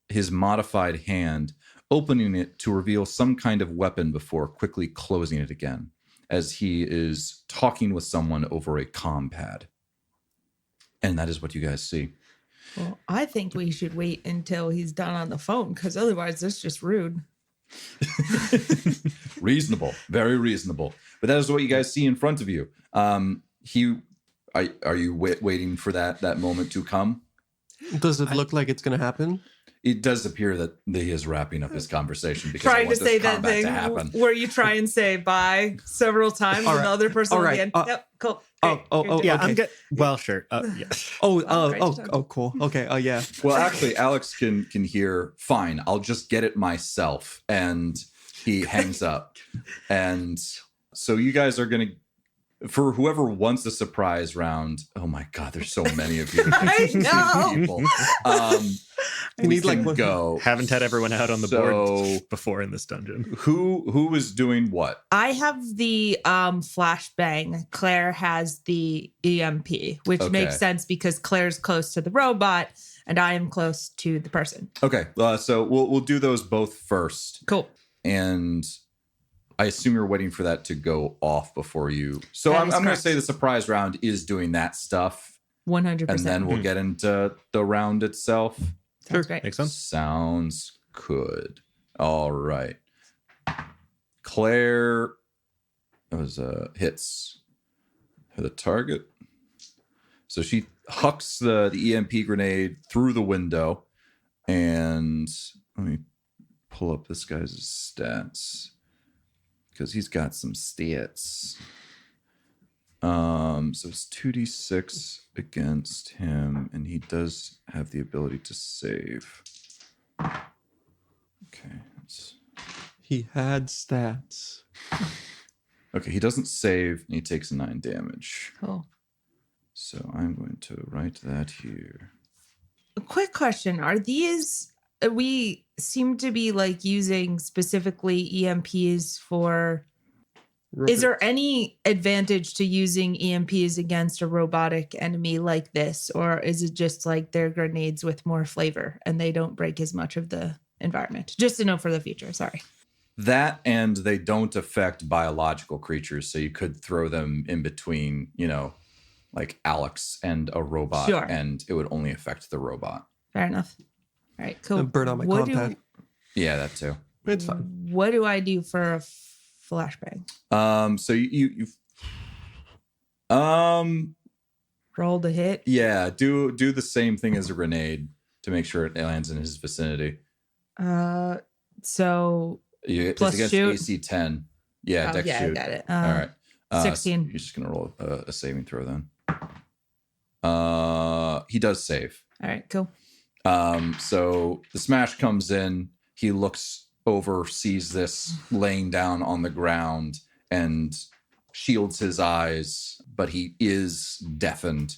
his modified hand, opening it to reveal some kind of weapon before quickly closing it again, as he is talking with someone over a comm pad. And that is what you guys see. Well, I think we should wait until he's done on the phone, because otherwise that's just rude. Reasonable, very reasonable. But that is what you guys see in front of you. Are you waiting for that moment to come? Does it look like it's going to happen? It does appear that he is wrapping up his conversation because I Trying want to this say that combat thing to happen. where you try and say bye several times, and the other person All at right. the end. Yep, cool. Oh, Great. Yeah, okay. I'm good. Well, sure. Yeah. Cool. Okay. Oh, yeah. Well, actually, Alex can hear. Fine, I'll just get it myself, and he hangs up. And so you guys are gonna, for whoever wants a surprise round. Oh my God, there's so many of you. I know. People. You need like one. go. Haven't had everyone out on the So- board before in this dungeon. Who is doing what? I have the flashbang. Claire has the EMP, which Okay. makes sense because Claire's close to the robot and I am close to the person. Okay, so we'll do those both first. Cool. And I assume you're waiting for that to go off before you. So That I'm is going to correct. say the surprise round is doing that stuff, 100%. and then we'll get into the round itself. Sounds great. Makes sense. Sounds good. All right. Claire was hits the target. So she hucks the EMP grenade through the window, and let me pull up this guy's stats because he's got some stats. So it's 2d6 against him, and he does have the ability to save. Okay. He had stats. Okay, he doesn't save, and he takes 9 damage. Cool. So I'm going to write that here. A quick question. Are these, we seem to be like using specifically EMPs for, is there any advantage to using EMPs against a robotic enemy like this? Or is it just like they're grenades with more flavor and they don't break as much of the environment? Just to know for the future. Sorry. That, and they don't affect biological creatures, so you could throw them in between, like Alex and a robot, Sure. and it would only affect the robot. Fair enough. All right, cool. Burn out my What compact. Yeah, that too. It's fine. What do I do for a flashbang? So you Roll the hit. yeah, do the same thing as a grenade to make sure it lands in his vicinity. So It's Plus against shoot. AC 10. Yeah, dex yeah, shoot. I got it. All right. 16. So you're just gonna roll a saving throw then. He does save. All right, cool. So the smash comes in. He looks over, sees this laying down on the ground, and shields his eyes. But he is deafened,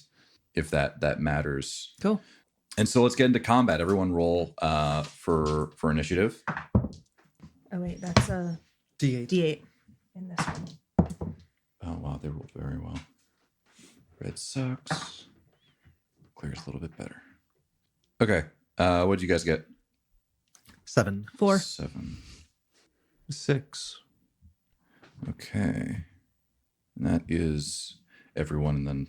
if that matters. Cool. And so let's get into combat. Everyone roll for initiative. Oh wait, that's a D8. D8 in this one. Oh wow, they rolled very well. Red sucks. Clear's a little bit better. Okay, what'd you guys get? 7. 4. 7. 6. Okay, and that is everyone, and then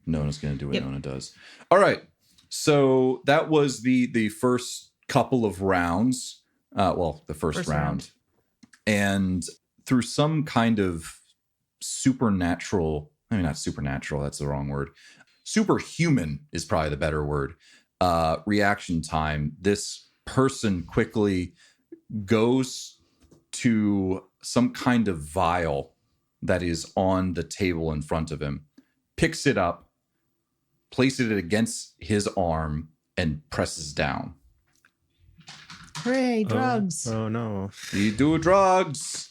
Nona's going to do what Yep. Nona does. All right, so that was the first couple of rounds. The first round. And through some kind of supernatural, not supernatural, that's the wrong word. Superhuman is probably the better word. Reaction time. This person quickly goes to some kind of vial that is on the table in front of him, picks it up, places it against his arm, and presses down. Hooray, drugs. Oh no. You do drugs.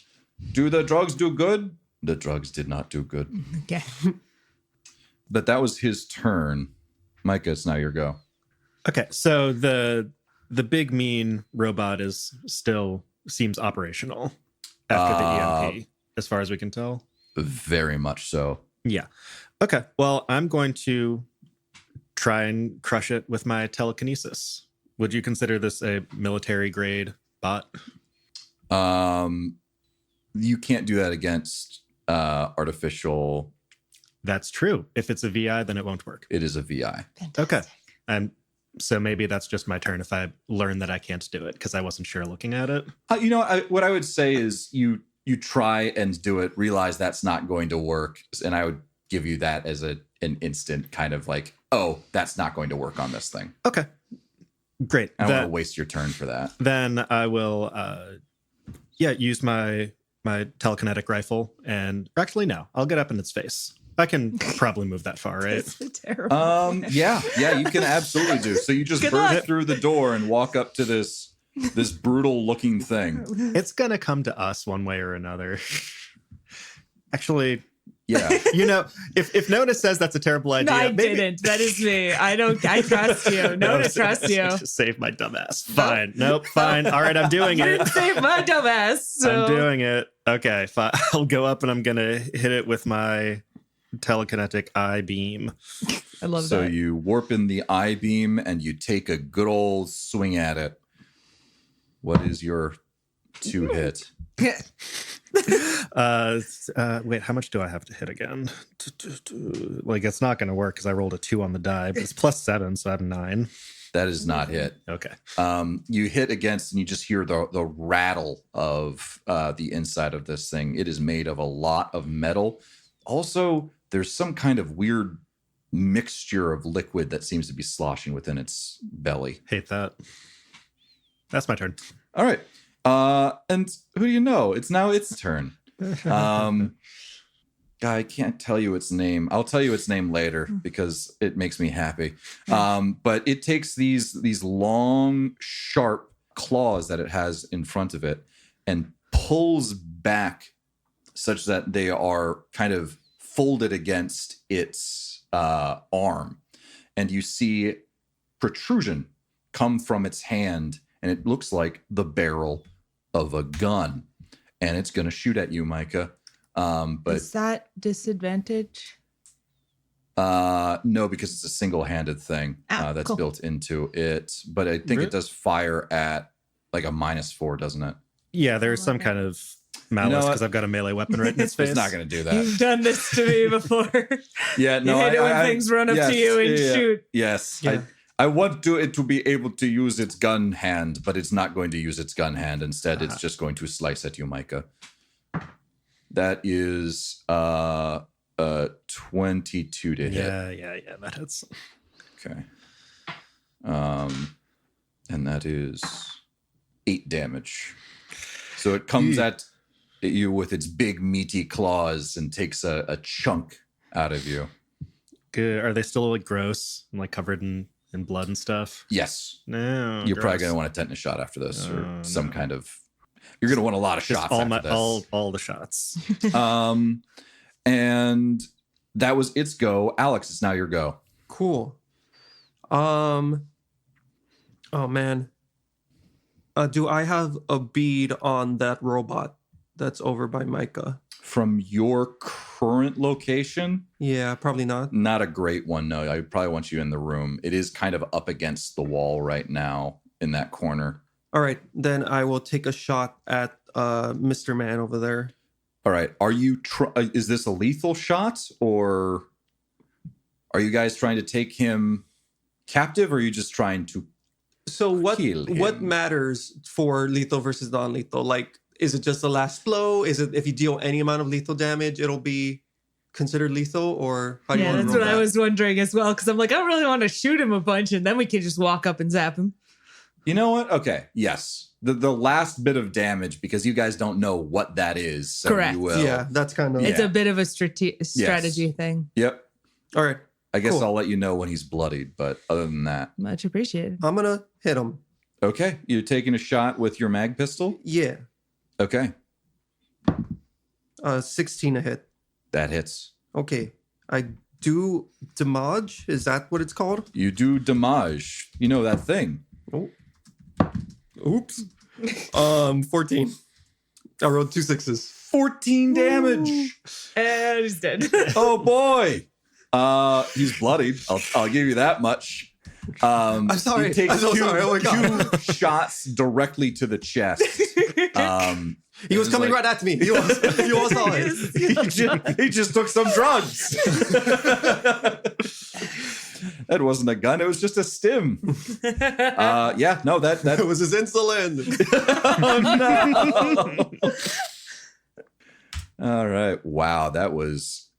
Do the drugs do good? The drugs did not do good. Okay. But that was his turn. Micah, it's now your go. Okay, so the big mean robot is still seems operational after the EMP, as far as we can tell. Very much so. Yeah. Okay. Well, I'm going to try and crush it with my telekinesis. Would you consider this a military grade bot? You can't do that against artificial. That's true. If it's a VI, then it won't work. It is a VI. Fantastic. Okay. And so maybe that's just my turn if I learn that I can't do it because I wasn't sure looking at it. What I would say is you try and do it, realize that's not going to work, and I would give you that as an instant kind of like, oh, that's not going to work on this thing. Okay. Great. I don't want to waste your turn for that. Then I will, use my telekinetic rifle and actually, no, I'll get up in its face. I can probably move that far, right? That's terrible. Yeah, you can absolutely do. So you just Good burst luck. through the door and walk up to this brutal looking thing. It's going to come to us one way or another. Actually, Yeah. if Nona says that's a terrible idea, No, I maybe... didn't. That is me. I trust you. No to trust you. Save my dumbass. Fine. Nope. Fine. All right. I'm doing it. Save my dumbass. So. I'm doing it. Okay. Fine. I'll go up and I'm going to hit it with my telekinetic eye beam. I love So that. you warp in the eye beam and you take a good old swing at it. What is your 2 hit? Wait, how much do I have to hit again? Like, it's not going to work because I rolled a 2 on the die, but it's +7, so I have 9. That is not hit. Okay. You hit against and you just hear the rattle of the inside of this thing. It is made of a lot of metal. Also, there's some kind of weird mixture of liquid that seems to be sloshing within its belly. Hate that. That's my turn. All right. And who do you know? It's now its turn. I can't tell you its name. I'll tell you its name later because it makes me happy. But it takes these long, sharp claws that it has in front of it and pulls back such that they are kind of folded against its arm. And you see protrusion come from its hand, and it looks like the barrel of a gun. And it's going to shoot at you, Micah. But is that disadvantage? no, because it's a single-handed thing that's cool. built into it. But I think it does fire at like a -4, doesn't it? Yeah, there's some kind of malice what? because I've got a melee weapon right in its face. It's not going to do that. You've done this to me before. Yeah, no, you hate it when I- things run up yes, to you and yeah, shoot. Yes, Yeah. I want it to be able to use its gun hand, but it's not going to use its gun hand. Instead, it's just going to slice at you, Micah. That is 22 to hit. Yeah, that hits. Okay. And that is 8 damage. So it comes at you with its big meaty claws and takes a chunk out of you. Good. Are they still like gross and like covered in blood and stuff? Yes. No. You're probably gross. going to want a tetanus shot after this, or Oh, some no. kind of. You're going to want a lot of Just shots all after this. all the shots. And that was its go. Alex, it's now your go. Cool. Oh man. Do I have a bead on that robot that's over by Micah? From your current location, Yeah, probably not. not a great one. No, I probably want you in the room. It is kind of up against the wall right now in that corner. All right, then I will take a shot at Mr. Man over there. All right. Are you? Is this a lethal shot, or are you guys trying to take him captive, or are you just trying to? So what Kill him. matters for lethal versus non-lethal? Like, is it just the last blow? Is it if you deal any amount of lethal damage, it'll be considered lethal, or how do you Yeah, want to that's roll what I that? was wondering as well. Because I'm like, I don't really want to shoot him a bunch, and then we can just walk up and zap him. You know what? Okay. Yes. The last bit of damage, because you guys don't know what that is. So Correct. You will. Yeah, that's kind of. It's a bit of a strategy thing. Yep. All right, I guess Cool. I'll let you know when he's bloodied, but other than that, Much appreciated. I'm gonna hit him. okay. You're taking a shot with your mag pistol. Yeah. Okay. 16 a hit. That hits. Okay. I do damage. Is that what it's called? You do damage. You know that thing. Oh. Oops. 14. I rolled 2 6s. 14 damage. And he's dead. Oh boy. He's bloodied. I'll give you that much. I'm sorry. He takes I'm so sorry. Oh my God. 2 shots directly to the chest. He was coming right at me. You all saw it. He just took some drugs. That wasn't a gun. It was just a stim. Yeah, no, that It was his insulin. Oh no. All right. Wow, that was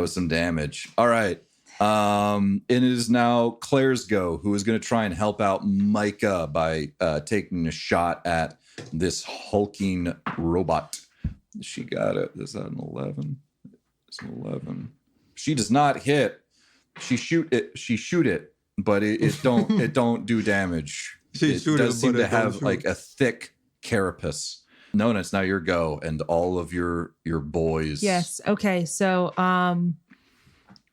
some damage. All right. And it is now Claire's go, who is going to try and help out Micah by taking a shot at this hulking robot. She got it. Is that an 11? It's an 11. She does not hit. She shoot it, but it don't do damage. It does seem to have like a thick carapace. Nona, it's now your go, and all of your boys. Yes. Okay. So,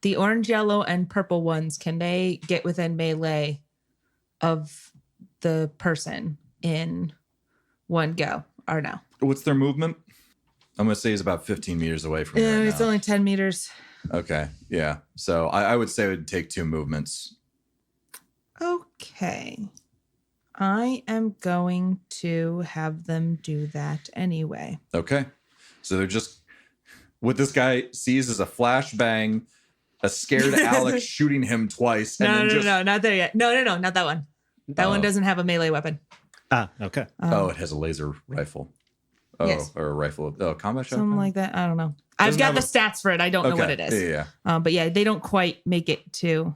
the orange, yellow, and purple ones, can they get within melee of the person in one go or no? What's their movement? I'm gonna say it's about 15 meters away from you right It's now. only 10 meters. Okay, yeah. So I would say it would take 2 movements. Okay. I am going to have them do that anyway. Okay. So they're just what this guy sees is a flashbang, a scared Alex shooting him twice. And No, not there yet. No, not that one. That one doesn't have a melee weapon. Ah, okay. It has a laser rifle. Oh, Yes. or a rifle. Oh, combat shotgun? Something like that. I don't know. I've got the stats for it. I don't know what it is. Yeah. But yeah, they don't quite make it to.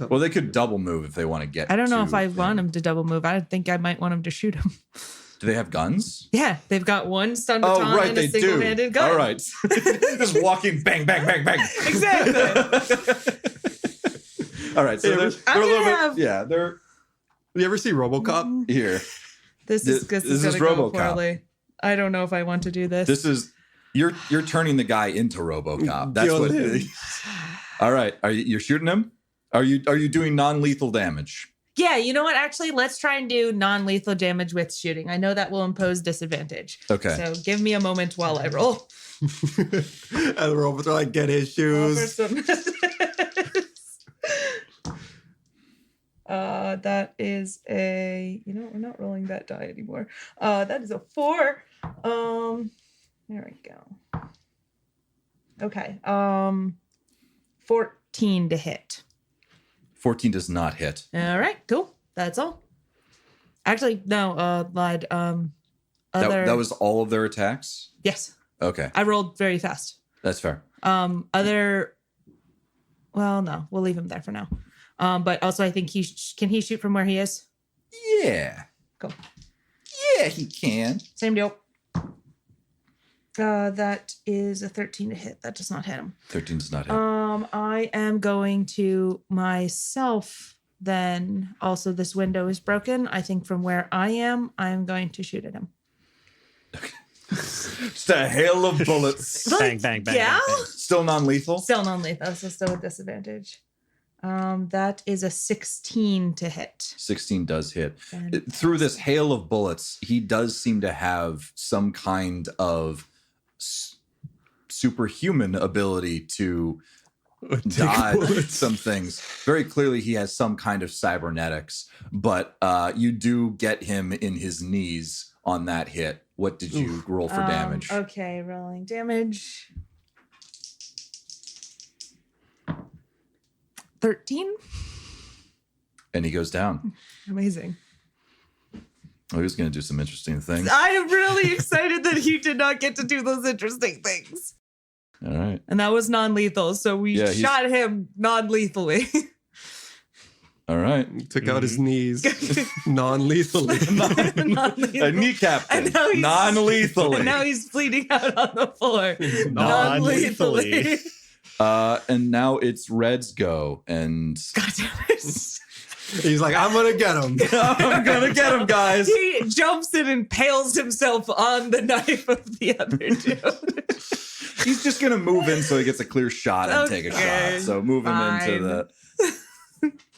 Well, they could double move if they want to get. I don't know to if I him. want him to double move. I think I might want him to shoot him. Do they have guns? Yeah, they've got one stun Oh, baton right, and they a single-handed do. gun. All right. Just walking, bang, bang, bang, bang. Exactly. All right. So Yeah, they're I'm a little gonna bit. Yeah, they're You ever see RoboCop? here. This is This going is to go RoboCop. poorly. I don't know if I want to do this. This is you're turning the guy into RoboCop. That's Kill what. him. All right. You're shooting him? Are you doing non-lethal damage? Yeah, you know what? Actually, let's try and do non-lethal damage with shooting. I know that will impose disadvantage. Okay. So give me a moment while I roll. And the robots are like, get his shoes. That is a, we're not rolling that die anymore. That is a 4. There we go. Okay. 14 to hit. 14 does not hit. All right, cool. That's all. Actually, no, lied. That was all of their attacks? Yes. Okay. I rolled very fast. That's fair. Well, no, we'll leave him there for now. But also I think can he shoot from where he is? Yeah. Cool. Yeah, he can. Same deal. That is a 13 to hit. That does not hit him. 13 does not hit. I am going to myself then. Also, this window is broken. I think from where I am going to shoot at him. Just a hail of bullets. Bang, bang, bang. Yeah? Bang, bang. Still non-lethal? Still non-lethal, so still with disadvantage. That is a 16 to hit. 16 does hit. And Through this hail of bullets, he does seem to have some kind of superhuman ability to dodge some things. Very clearly, he has some kind of cybernetics, but you do get him in his knees on that hit. What did you roll for damage? Okay, rolling damage. 13. And he goes down. Amazing. Oh, he was going to do some interesting things. I'm really excited that he did not get to do those interesting things. All right. And that was non-lethal, so we Yeah, he's- shot him non-lethally. All right. Took out his knees non-lethally. A Non-lethal. kneecap And now he's- non-lethally. And now he's bleeding out on the floor. Non-lethally. And now it's Red's go. And God damn it. He's like, I'm gonna get him. I'm gonna get him, guys. He jumps in and impales himself on the knife of the other dude. He's just gonna move in so he gets a clear shot and take a Okay, shot. So move him into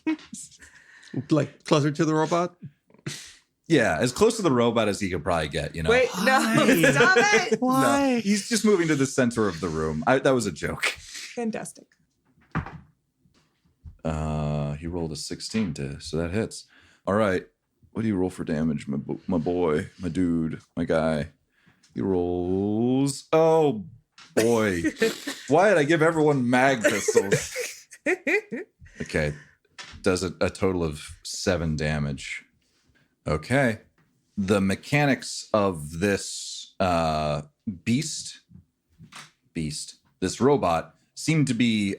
the. Like closer to the robot. Yeah, as close to the robot as he could probably get. You know. Wait, no, stop it. No, he's just moving to the center of the room. That was a joke. Fantastic. He rolled a 16 so that hits. All right. What do you roll for damage, my boy, my dude, my guy? He rolls. Oh boy. Why did I give everyone mag pistols? Okay. Does a total of 7 damage. Okay. The mechanics of this beast, this robot, seem to be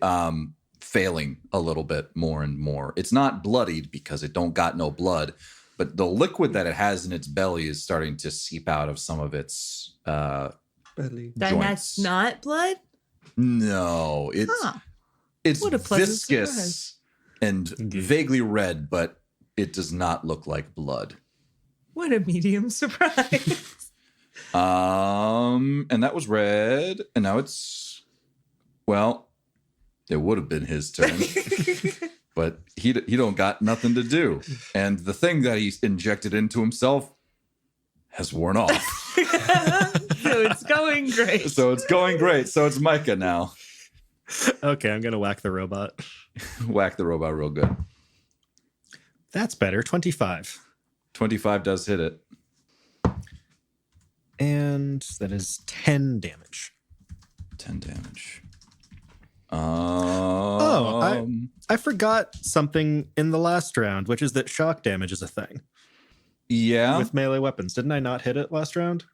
failing a little bit more and more. It's not bloodied because it don't got no blood, but the liquid that it has in its belly is starting to seep out of some of its Belly. Then joints. that's not blood? No, it's What a pleasant viscous surprise. and vaguely red, but it does not look like blood. What a medium surprise. And that was red, and now it's, well, it would have been his turn, but he don't got nothing to do, and the thing that he injected into himself has worn off. So it's going great. So it's going great. So it's Micah now. Okay, I'm gonna whack the robot. Whack the robot real good. That's better. 25. 25 does hit it. And that is 10 damage. 10 damage. I forgot something in the last round, which is that shock damage is a thing Yeah, with melee weapons. Didn't I not hit it last round?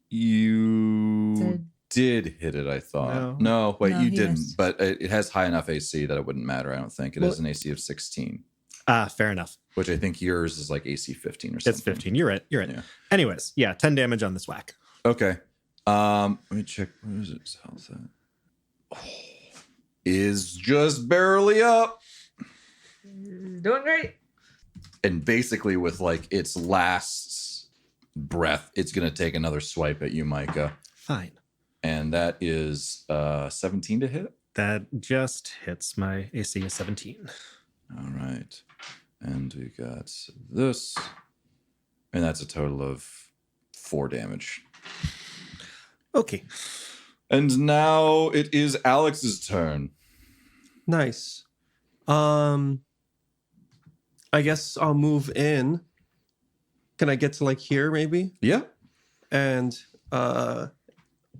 you did hit it, I thought. No, wait, No, you he didn't. missed. But it has high enough AC that it wouldn't matter, I don't think. It has an AC of 16, Ah, fair enough. which I think yours is like AC 15 or something. It's 15. You're right. Yeah. Anyways, yeah, 10 damage on this whack. Okay. Let me check. Where is it? How's that? Oh, is just barely up. Doing great. And basically, with like its last breath, it's going to take another swipe at you, Micah. Fine. And that is 17 to hit. That just hits my AC of 17. All right. And we got this. And that's a total of 4 damage. Okay. And now it is Alex's turn. Nice. I guess I'll move in. Can I get to like here maybe? Yeah. And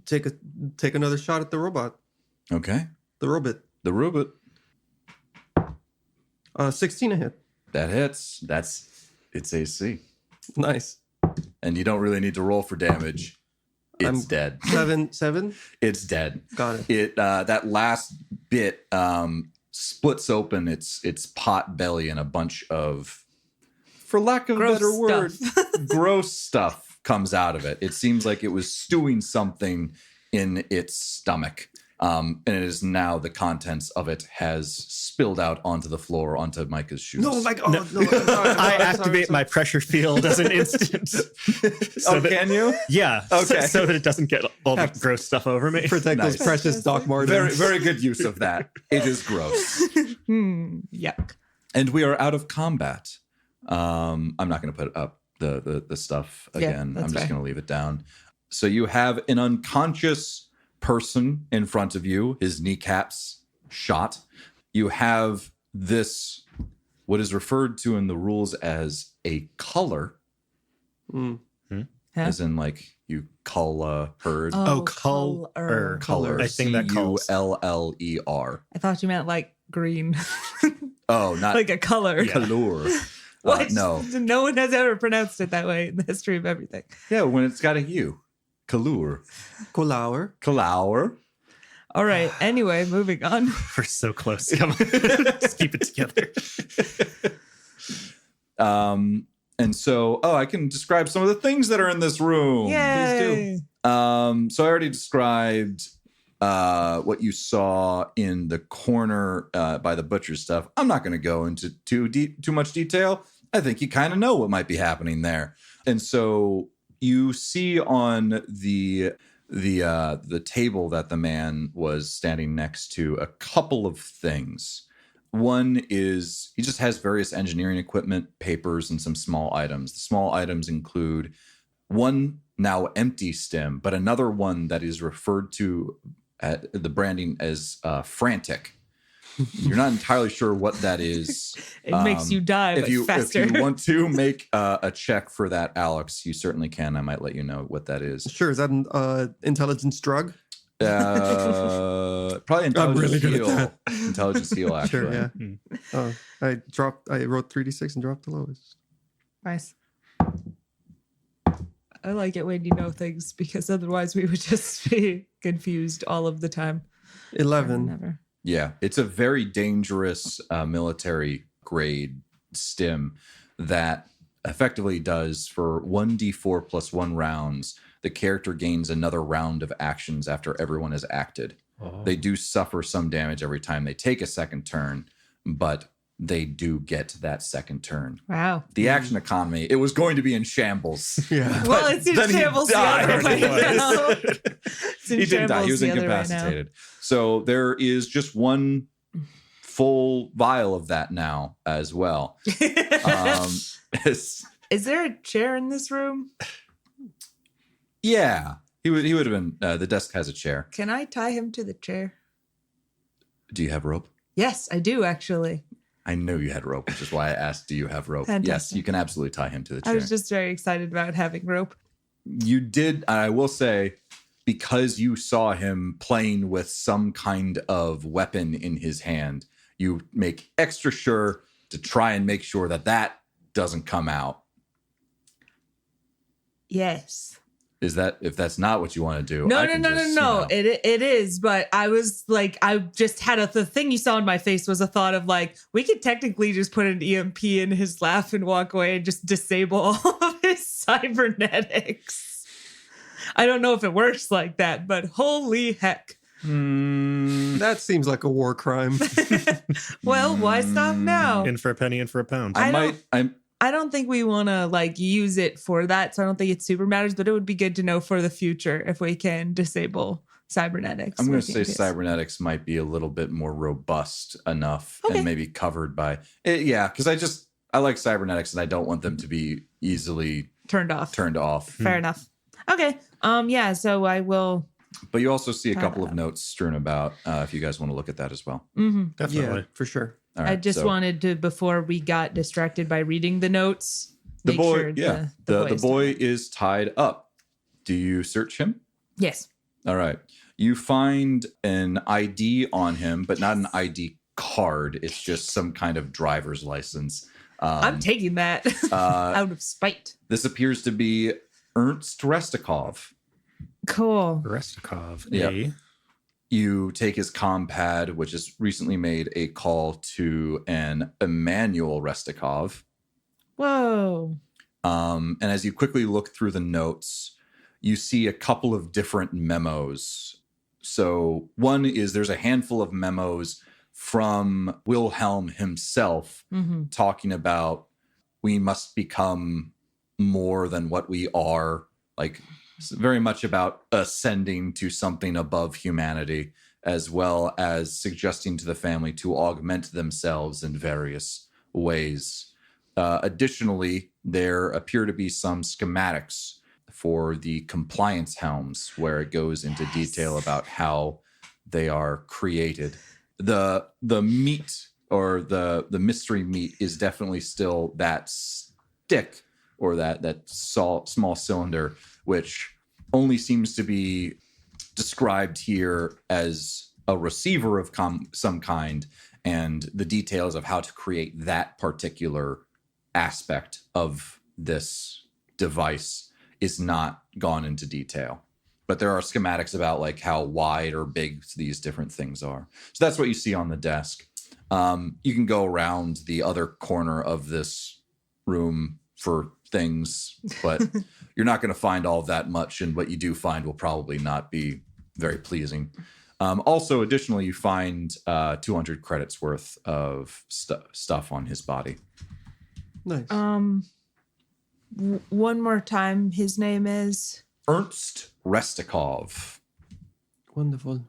take another shot at the robot. Okay. The robot. The robot. 16 a hit. That hits. It's AC. Nice. And you don't really need to roll for damage. It's dead. 7. It's dead. Got it. It that last bit splits open its pot belly and a bunch of, for lack of a Gross better word, stuff. gross stuff comes out of it. It seems like it was stewing something in its stomach. And it is now the contents of it has spilled out onto the floor, onto Micah's shoes. No, like, oh, no. I'm sorry, I activate my pressure field as an instant. Oh, can you? Yeah. Okay. So that it doesn't get all the gross stuff over me. protect Nice. those precious Doc Martens. Very, very good use of that. It is gross. Yuck. And we are out of combat. I'm not going to put up the stuff Yeah, again. that's I'm just fair. going to leave it down. So you have an unconscious person in front of you, his kneecaps shot. You have this, what is referred to in the rules as a color, as in like you cull a herd. Oh, color. Color. I think that calls. Culler. I thought you meant like green, Oh, not like a color. Yeah. color. What? No. No one has ever pronounced it that way in the history of everything. Yeah, when it's got a U. Color. Colauer. Color. All right. Anyway, moving on. We're so close. Come on. Just keep it together. And so, I can describe some of the things that are in this room. Yay. So I already described what you saw in the corner by the butcher's stuff, I'm not going to go into too much detail. I think you kind of know what might be happening there. And so you see on the table that the man was standing next to a couple of things. One is he just has various engineering equipment, papers, and some small items. The small items include one now empty stem, but another one that is referred to at the branding as frantic. You're not entirely sure what that is. It makes you die, but faster. If you want to make a check for that, Alex, you certainly can. I might let you know what that is. Sure. Is that an intelligence drug? Probably intelligence really good heal. at that. Intelligence heal, actually. Sure, yeah. I wrote 3d6 and dropped the lowest. Nice. I like it when you know things because otherwise we would just be confused all of the time. 11. Never. Yeah, it's a very dangerous military grade stim that effectively does for 1d4 plus 1 rounds. The character gains another round of actions after everyone has acted. Oh. They do suffer some damage every time they take a second turn, but they do get that second turn. Wow. The action economy, it was going to be in shambles. Yeah. Well, it's in shambles the other way now. He didn't die. He was incapacitated. So there is just one full vial of that now as well. Is there a chair in this room? Yeah. He would have been, the desk has a chair. Can I tie him to the chair? Do you have rope? Yes, I do actually. I know you had rope, which is why I asked, do you have rope? Fantastic. Yes, you can absolutely tie him to the chair. I was just very excited about having rope. You did, I will say, because you saw him playing with some kind of weapon in his hand, you make extra sure to try and make sure that that doesn't come out. Yes. Is that, if that's not what you want to do? No. It is, but I was like, I just had the thing you saw in my face was a thought of like, we could technically just put an EMP in his lap and walk away and just disable all of his cybernetics. I don't know if it works like that, but holy heck. That seems like a war crime. Well, why stop now? In for a penny, in for a pound. I don't think we want to like use it for that. So I don't think it super matters, but it would be good to know for the future if we can disable cybernetics. I'm going to say cybernetics might be a little bit more robust enough and maybe covered by it. Yeah. Cause I like cybernetics and I don't want them to be easily turned off. Fair enough. Okay. Yeah. So I will. But you also see a couple of notes strewn about if you guys want to look at that as well. Mm-hmm. Definitely. Yeah, for sure. Right, I just wanted to, before we got distracted by reading the notes, the boy is tied up. Do you search him? Yes. All right. You find an ID on him, but not an ID card. It's just some kind of driver's license. I'm taking that out of spite. This appears to be Ernst Restikov. Cool. Restikov. Yeah. You take his compad, which has recently made a call to an Emmanuel Restikov. Whoa. And as you quickly look through the notes, you see a couple of different memos. So one is there's a handful of memos from Wilhelm himself talking about we must become more than what we are, like very much about ascending to something above humanity, as well as suggesting to the family to augment themselves in various ways. Additionally, there appear to be some schematics for the compliance helms, where it goes into detail about how they are created. The meat or the mystery meat is definitely still that stick or that small cylinder, which only seems to be described here as a receiver of some kind, and the details of how to create that particular aspect of this device is not gone into detail. But there are schematics about like how wide or big these different things are. So that's what you see on the desk. You can go around the other corner of this room for things, but you're not going to find all that much, and what you do find will probably not be very pleasing. Also, additionally, you find 200 credits worth of stuff on his body. Nice. One more time, his name is Ernst Restikov. Wonderful.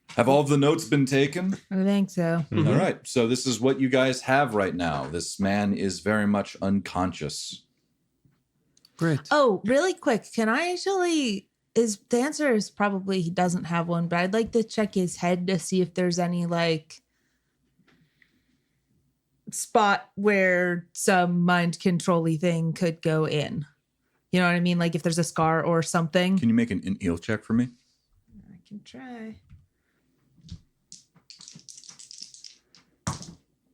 Have all of the notes been taken? I think so. Mhm. All right. So this is what you guys have right now. This man is very much unconscious. Great. Oh, really quick. Can I actually the answer is probably he doesn't have one, but I'd like to check his head to see if there's any like spot where some mind control-y thing could go in. You know what I mean? Like if there's a scar or something. Can you make an heal check for me? I can try.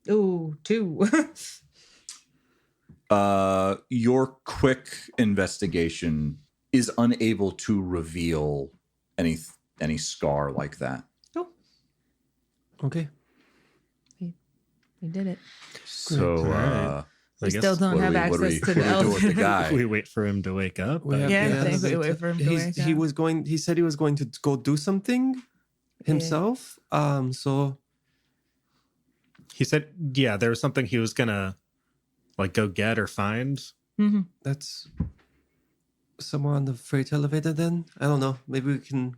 Ooh, 2. Your quick investigation is unable to reveal any scar like that. Oh, Okay. we did it. So Alright. We still don't have access to the what do we do with the elevator. guy? We wait for him to wake up. We have- Yeah, yeah, I think we but wait for him to wake He up. was going. He said he was going to go do something himself. So He said, yeah, there was something he was gonna like go get or find. Mhm. that's somewhere on the freight elevator. Then I don't know. Maybe we can.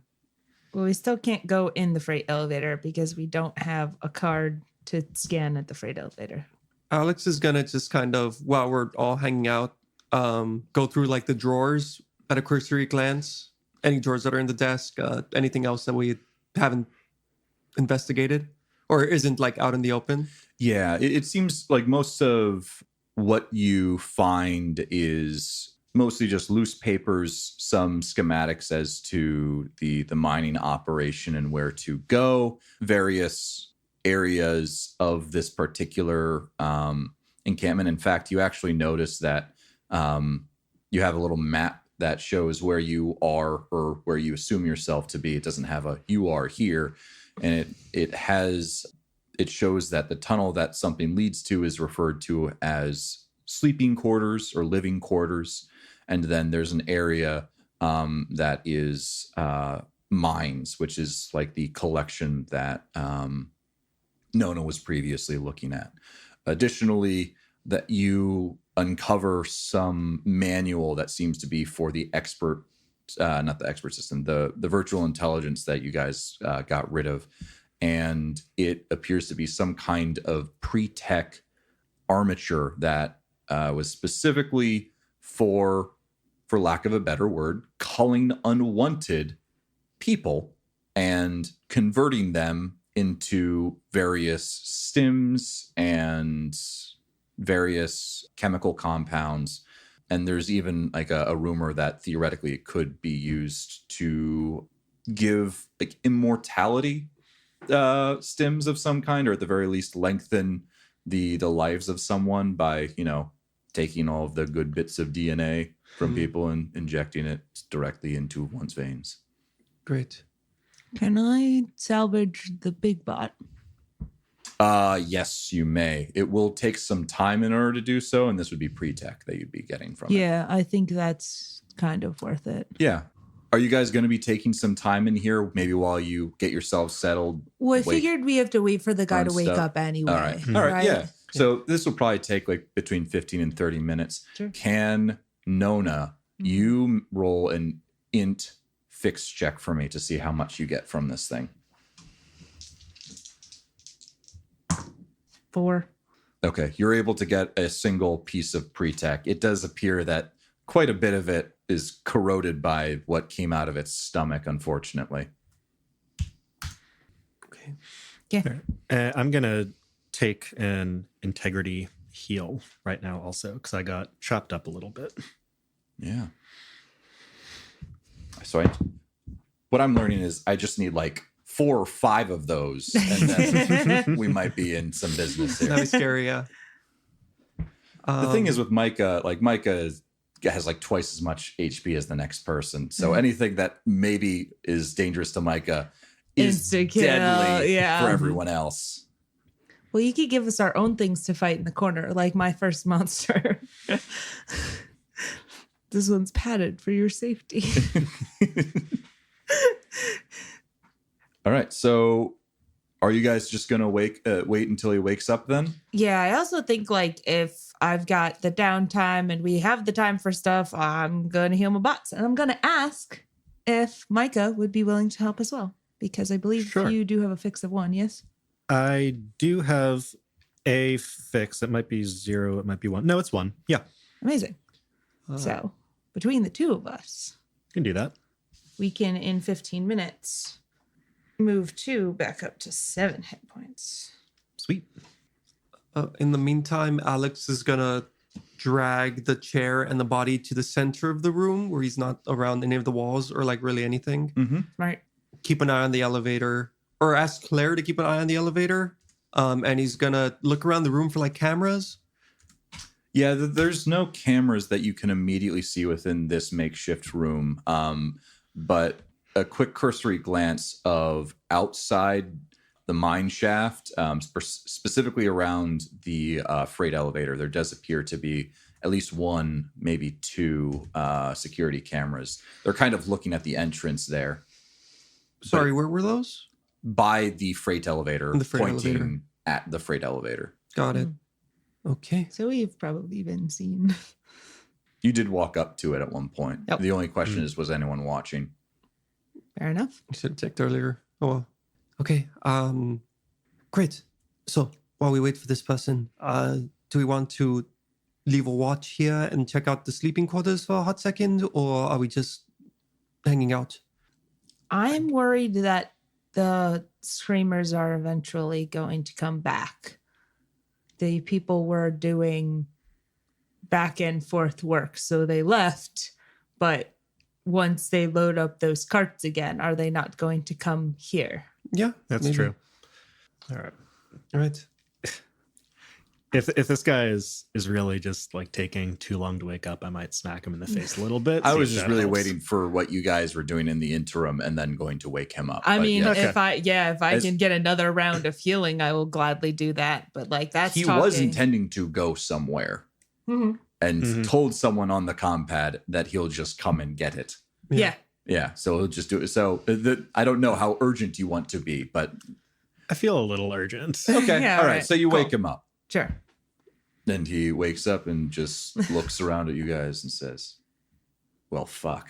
Well, we still can't go in the freight elevator because we don't have a card to scan at the freight elevator. Alex is gonna just kind of, while we're all hanging out, go through like the drawers at a cursory glance. Any drawers that are in the desk. Anything else that we haven't investigated or isn't like out in the open. Yeah, it seems like most of what you find is mostly just loose papers, some schematics as to the mining operation and where to go, various areas of this particular encampment. In fact, you actually notice that you have a little map that shows where you are or where you assume yourself to be. It doesn't have a "you are here," and it shows that the tunnel that something leads to is referred to as sleeping quarters or living quarters. And then there's an area that is mines, which is like the collection that Nona was previously looking at. Additionally, that you uncover some manual that seems to be for the expert, not the expert system, the virtual intelligence that you guys got rid of. And it appears to be some kind of pre-tech armature that was specifically for lack of a better word, culling unwanted people and converting them into various stims and various chemical compounds. And there's even like a rumor that theoretically it could be used to give like immortality stims of some kind, or at the very least lengthen the lives of someone by, taking all of the good bits of DNA from people and injecting it directly into one's veins. Great. Can I salvage the big bot? Yes, you may. It will take some time in order to do so, and this would be pre-tech that you'd be getting from it. Yeah, I think that's kind of worth it. Yeah. Are you guys going to be taking some time in here, maybe while you get yourselves settled? Well, I figured we have to wait for the guy Burn to wake stuff. up anyway. All right. Yeah. So this will probably take like between 15 and 30 minutes. Sure. Can Nona, you roll an int fix check for me to see how much you get from this thing? 4. Okay. You're able to get a single piece of pre-tech. It does appear that quite a bit of it is corroded by what came out of its stomach, unfortunately. Okay. Yeah. I'm going to take an integrity heal right now also because I got chopped up a little bit. Yeah. So what I'm learning is I just need like 4 or 5 of those, and then we might be in some business here. That'd be scary, yeah. The thing is with Micah, like Micah has like twice as much HP as the next person. So anything that maybe is dangerous to Micah is Insta-kill, deadly yeah. for everyone else. Well, you could give us our own things to fight in the corner, like my first monster. This one's padded for your safety. All right. So are you guys just going to wait until he wakes up then? Yeah, I also think like if I've got the downtime and we have the time for stuff, I'm going to heal my bots. And I'm going to ask if Micah would be willing to help as well. Because I believe Sure. you do have a fix of 1, yes? I do have a fix. It might be 0. It might be 1. No, it's 1. Yeah, Amazing. So between the two of us, you can do that. we can, in 15 minutes, move 2 back up to 7 hit points. Sweet. In the meantime, Alex is gonna drag the chair and the body to the center of the room where he's not around any of the walls or like really anything. Mm-hmm. Right. Keep an eye on the elevator, or ask Claire to keep an eye on the elevator. And he's gonna look around the room for like cameras. Yeah, there's no cameras that you can immediately see within this makeshift room. But a quick cursory glance of outside the mine shaft, specifically around the freight elevator, there does appear to be at least 1, maybe 2 security cameras. They're kind of looking at the entrance there. Sorry, where were those? By the freight elevator, The freight pointing elevator. at the freight elevator. Got it. Okay. So we've probably been seen. You did walk up to it at one point. Yep. The only question is, was anyone watching? Fair enough. I should have checked earlier. Oh, well. Okay. Great. So while we wait for this person, do we want to leave a watch here and check out the sleeping quarters for a hot second, or are we just hanging out? I'm worried that the screamers are eventually going to come back. The people were doing back and forth work, so they left. But once they load up those carts again, are they not going to come here? Yeah, That's maybe. true. All right. All right. If this guy is really just like taking too long to wake up, I might smack him in the face a little bit. I see was if just that really helps. waiting for what you guys were doing in the interim and then going to wake him up. I But mean, yeah. Okay. if I As- can get another round of healing, I will gladly do that. But like that's he talking. was intending to go somewhere Mhm. and Mhm. told someone on the compad that he'll just come and get it. Yeah. Yeah, so he'll just do it. So I don't know how urgent you want to be, but I feel a little urgent. okay. Yeah, all all right. right, So you cool. wake him up. Sure. Then he wakes up and just looks around at you guys and says, well, fuck.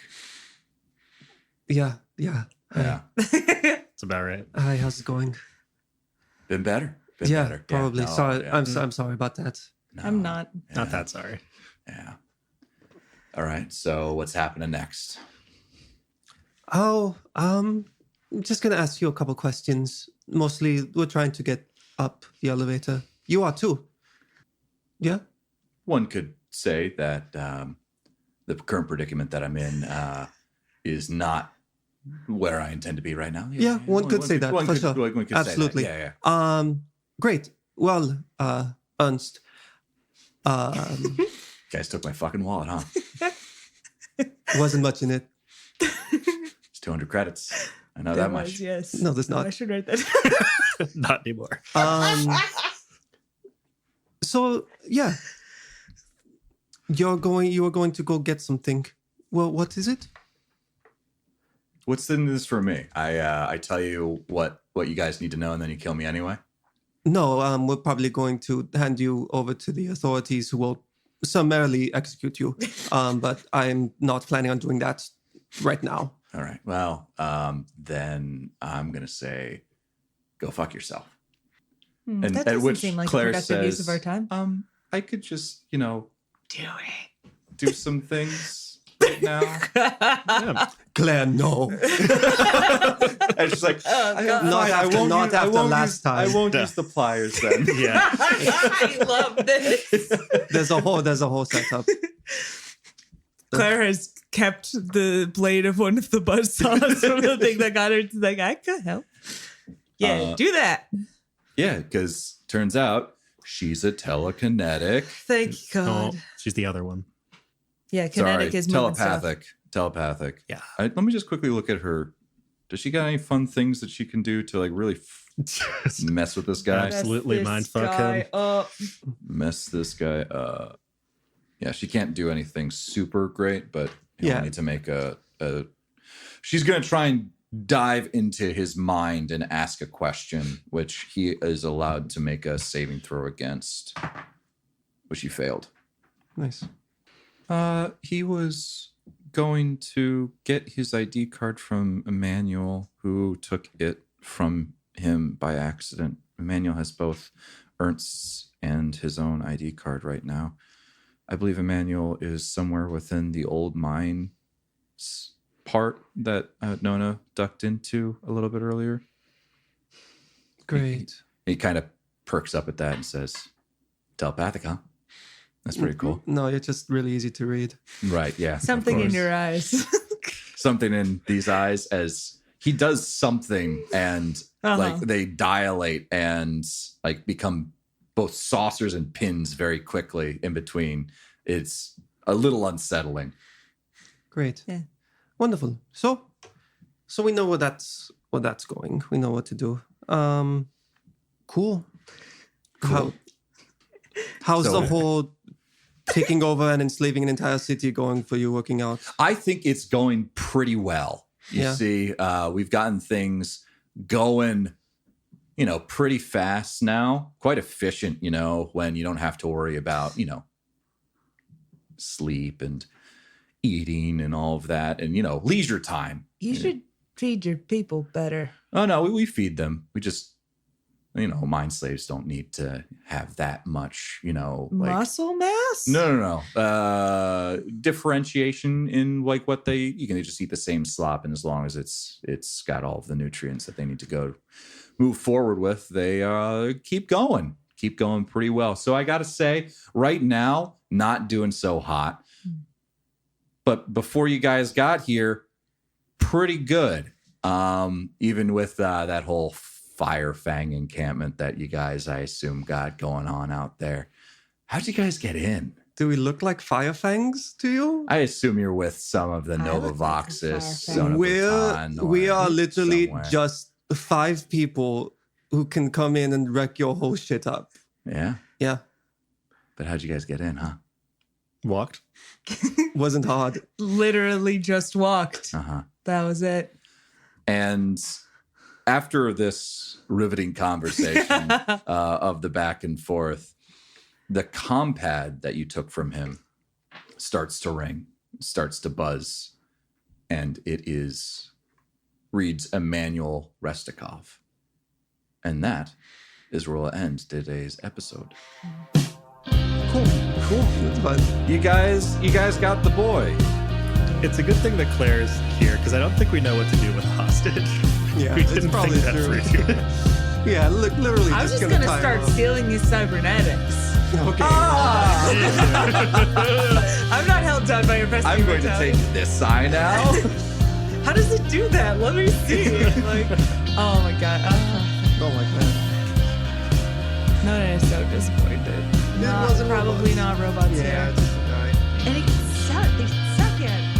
Yeah. Yeah. That's about right. Hi, how's it going? Been better. Been Yeah, better. probably. No, sorry. yeah. I'm sorry about that. No, I'm not. Not that sorry. Yeah. All right. So what's happening next? Oh, I'm just gonna ask you a couple questions. Mostly, we're trying to get up the elevator. You are too. Yeah. One could say that the current predicament that I'm in is not where I intend to be right now. Yeah, one could say that, for sure. One could Absolutely. say that. Yeah. Great. Well, Ernst. Guys took my fucking wallet, huh? Wasn't much in it. It's 200 credits. I know There that was, much. yes. No, there's Oh, I not. should write that. Not anymore. So yeah, you are going to go get something. Well, what is it? What's in this for me? I tell you what you guys need to know, and then you kill me anyway. No, we're probably going to hand you over to the authorities, who will summarily execute you. But I'm not planning on doing that right now. All right. Well, then I'm gonna say, go fuck yourself. And that at doesn't which seem like Claire a productive use of our says, time. I could just, Do it. do some things right now. Yeah. Claire, no. I was just like, Oh, God. Not after- not after last time. I won't use the pliers then. Yeah. I love this. There's a whole setup. Claire has kept the blade of one of the buzzsaws from the thing that got her. She's like, I could help. Yeah, do that. Yeah, because turns out she's a telekinetic. Thank God. Oh, she's the other one. Yeah, kinetic Sorry, is moving stuff. telepathic. Yeah. Let me just quickly look at her. Does she got any fun things that she can do to like really mess with this guy? Yes. Absolutely Mess this mindfuck guy him. up. Mess this guy up. Yeah, she can't do anything super great, but you Yeah. need to make a. She's gonna try and dive into his mind and ask a question, which he is allowed to make a saving throw against, which he failed. Nice. He was going to get his ID card from Emmanuel, who took it from him by accident. Emmanuel has both Ernst's and his own ID card right now. I believe Emmanuel is somewhere within the old mine part that Nona ducked into a little bit earlier. Great. He kind of perks up at that and says, telepathic, huh? That's pretty cool. No, you're just really easy to read. Right, yeah. Something in your eyes. Something in these eyes as he does something and like they dilate and like become both saucers and pins very quickly in between. It's a little unsettling. Great. Yeah. Wonderful. So we know where that's going. We know what to do. Cool. How's the whole taking over and enslaving an entire city going for you working out? I think it's going pretty well. You Yeah. see, we've gotten things going, pretty fast now, quite efficient, when you don't have to worry about, sleep and eating and all of that and, leisure time. You should feed your people better. Oh, no, we feed them. We just, mind slaves don't need to have that much, Muscle mass? No. Differentiation in like what you can just eat the same slop, and as long as it's got all of the nutrients that they need to move forward with, they keep going pretty well. So I got to say, right now, not doing so hot, but before you guys got here, pretty good. Even with that whole Fire Fang encampment that you guys, I assume, got going on out there. How'd you guys get in? Do we look like Firefangs to you? I assume you're with some of the I Nova look like a Voxes. Firefang. We are literally somewhere. just 5 people who can come in and wreck your whole shit up. Yeah. Yeah. But how'd you guys get in, huh? Walked. Wasn't hard. Literally just walked. Uh-huh. That was it. And after this riveting conversation of the back and forth, the compad that you took from him starts to ring, starts to buzz, and it reads Emmanuel Restikov. And that is where we'll end today's episode. Cool. That's fun. You guys got the boy. It's a good thing that Claire's here because I don't think we know what to do with a hostage. Yeah, We it's didn't probably think that true. through. Yeah, literally I was just gonna gonna tie start her up. stealing his cybernetics. Okay. I'm not held down by your best. I'm going to take this sign out. How does it do that? Let me see. Like, oh my god. Oh my god. No, I'm so disappointed. It wasn't probably robots. not robots Yeah, here. it's alright. And they suck at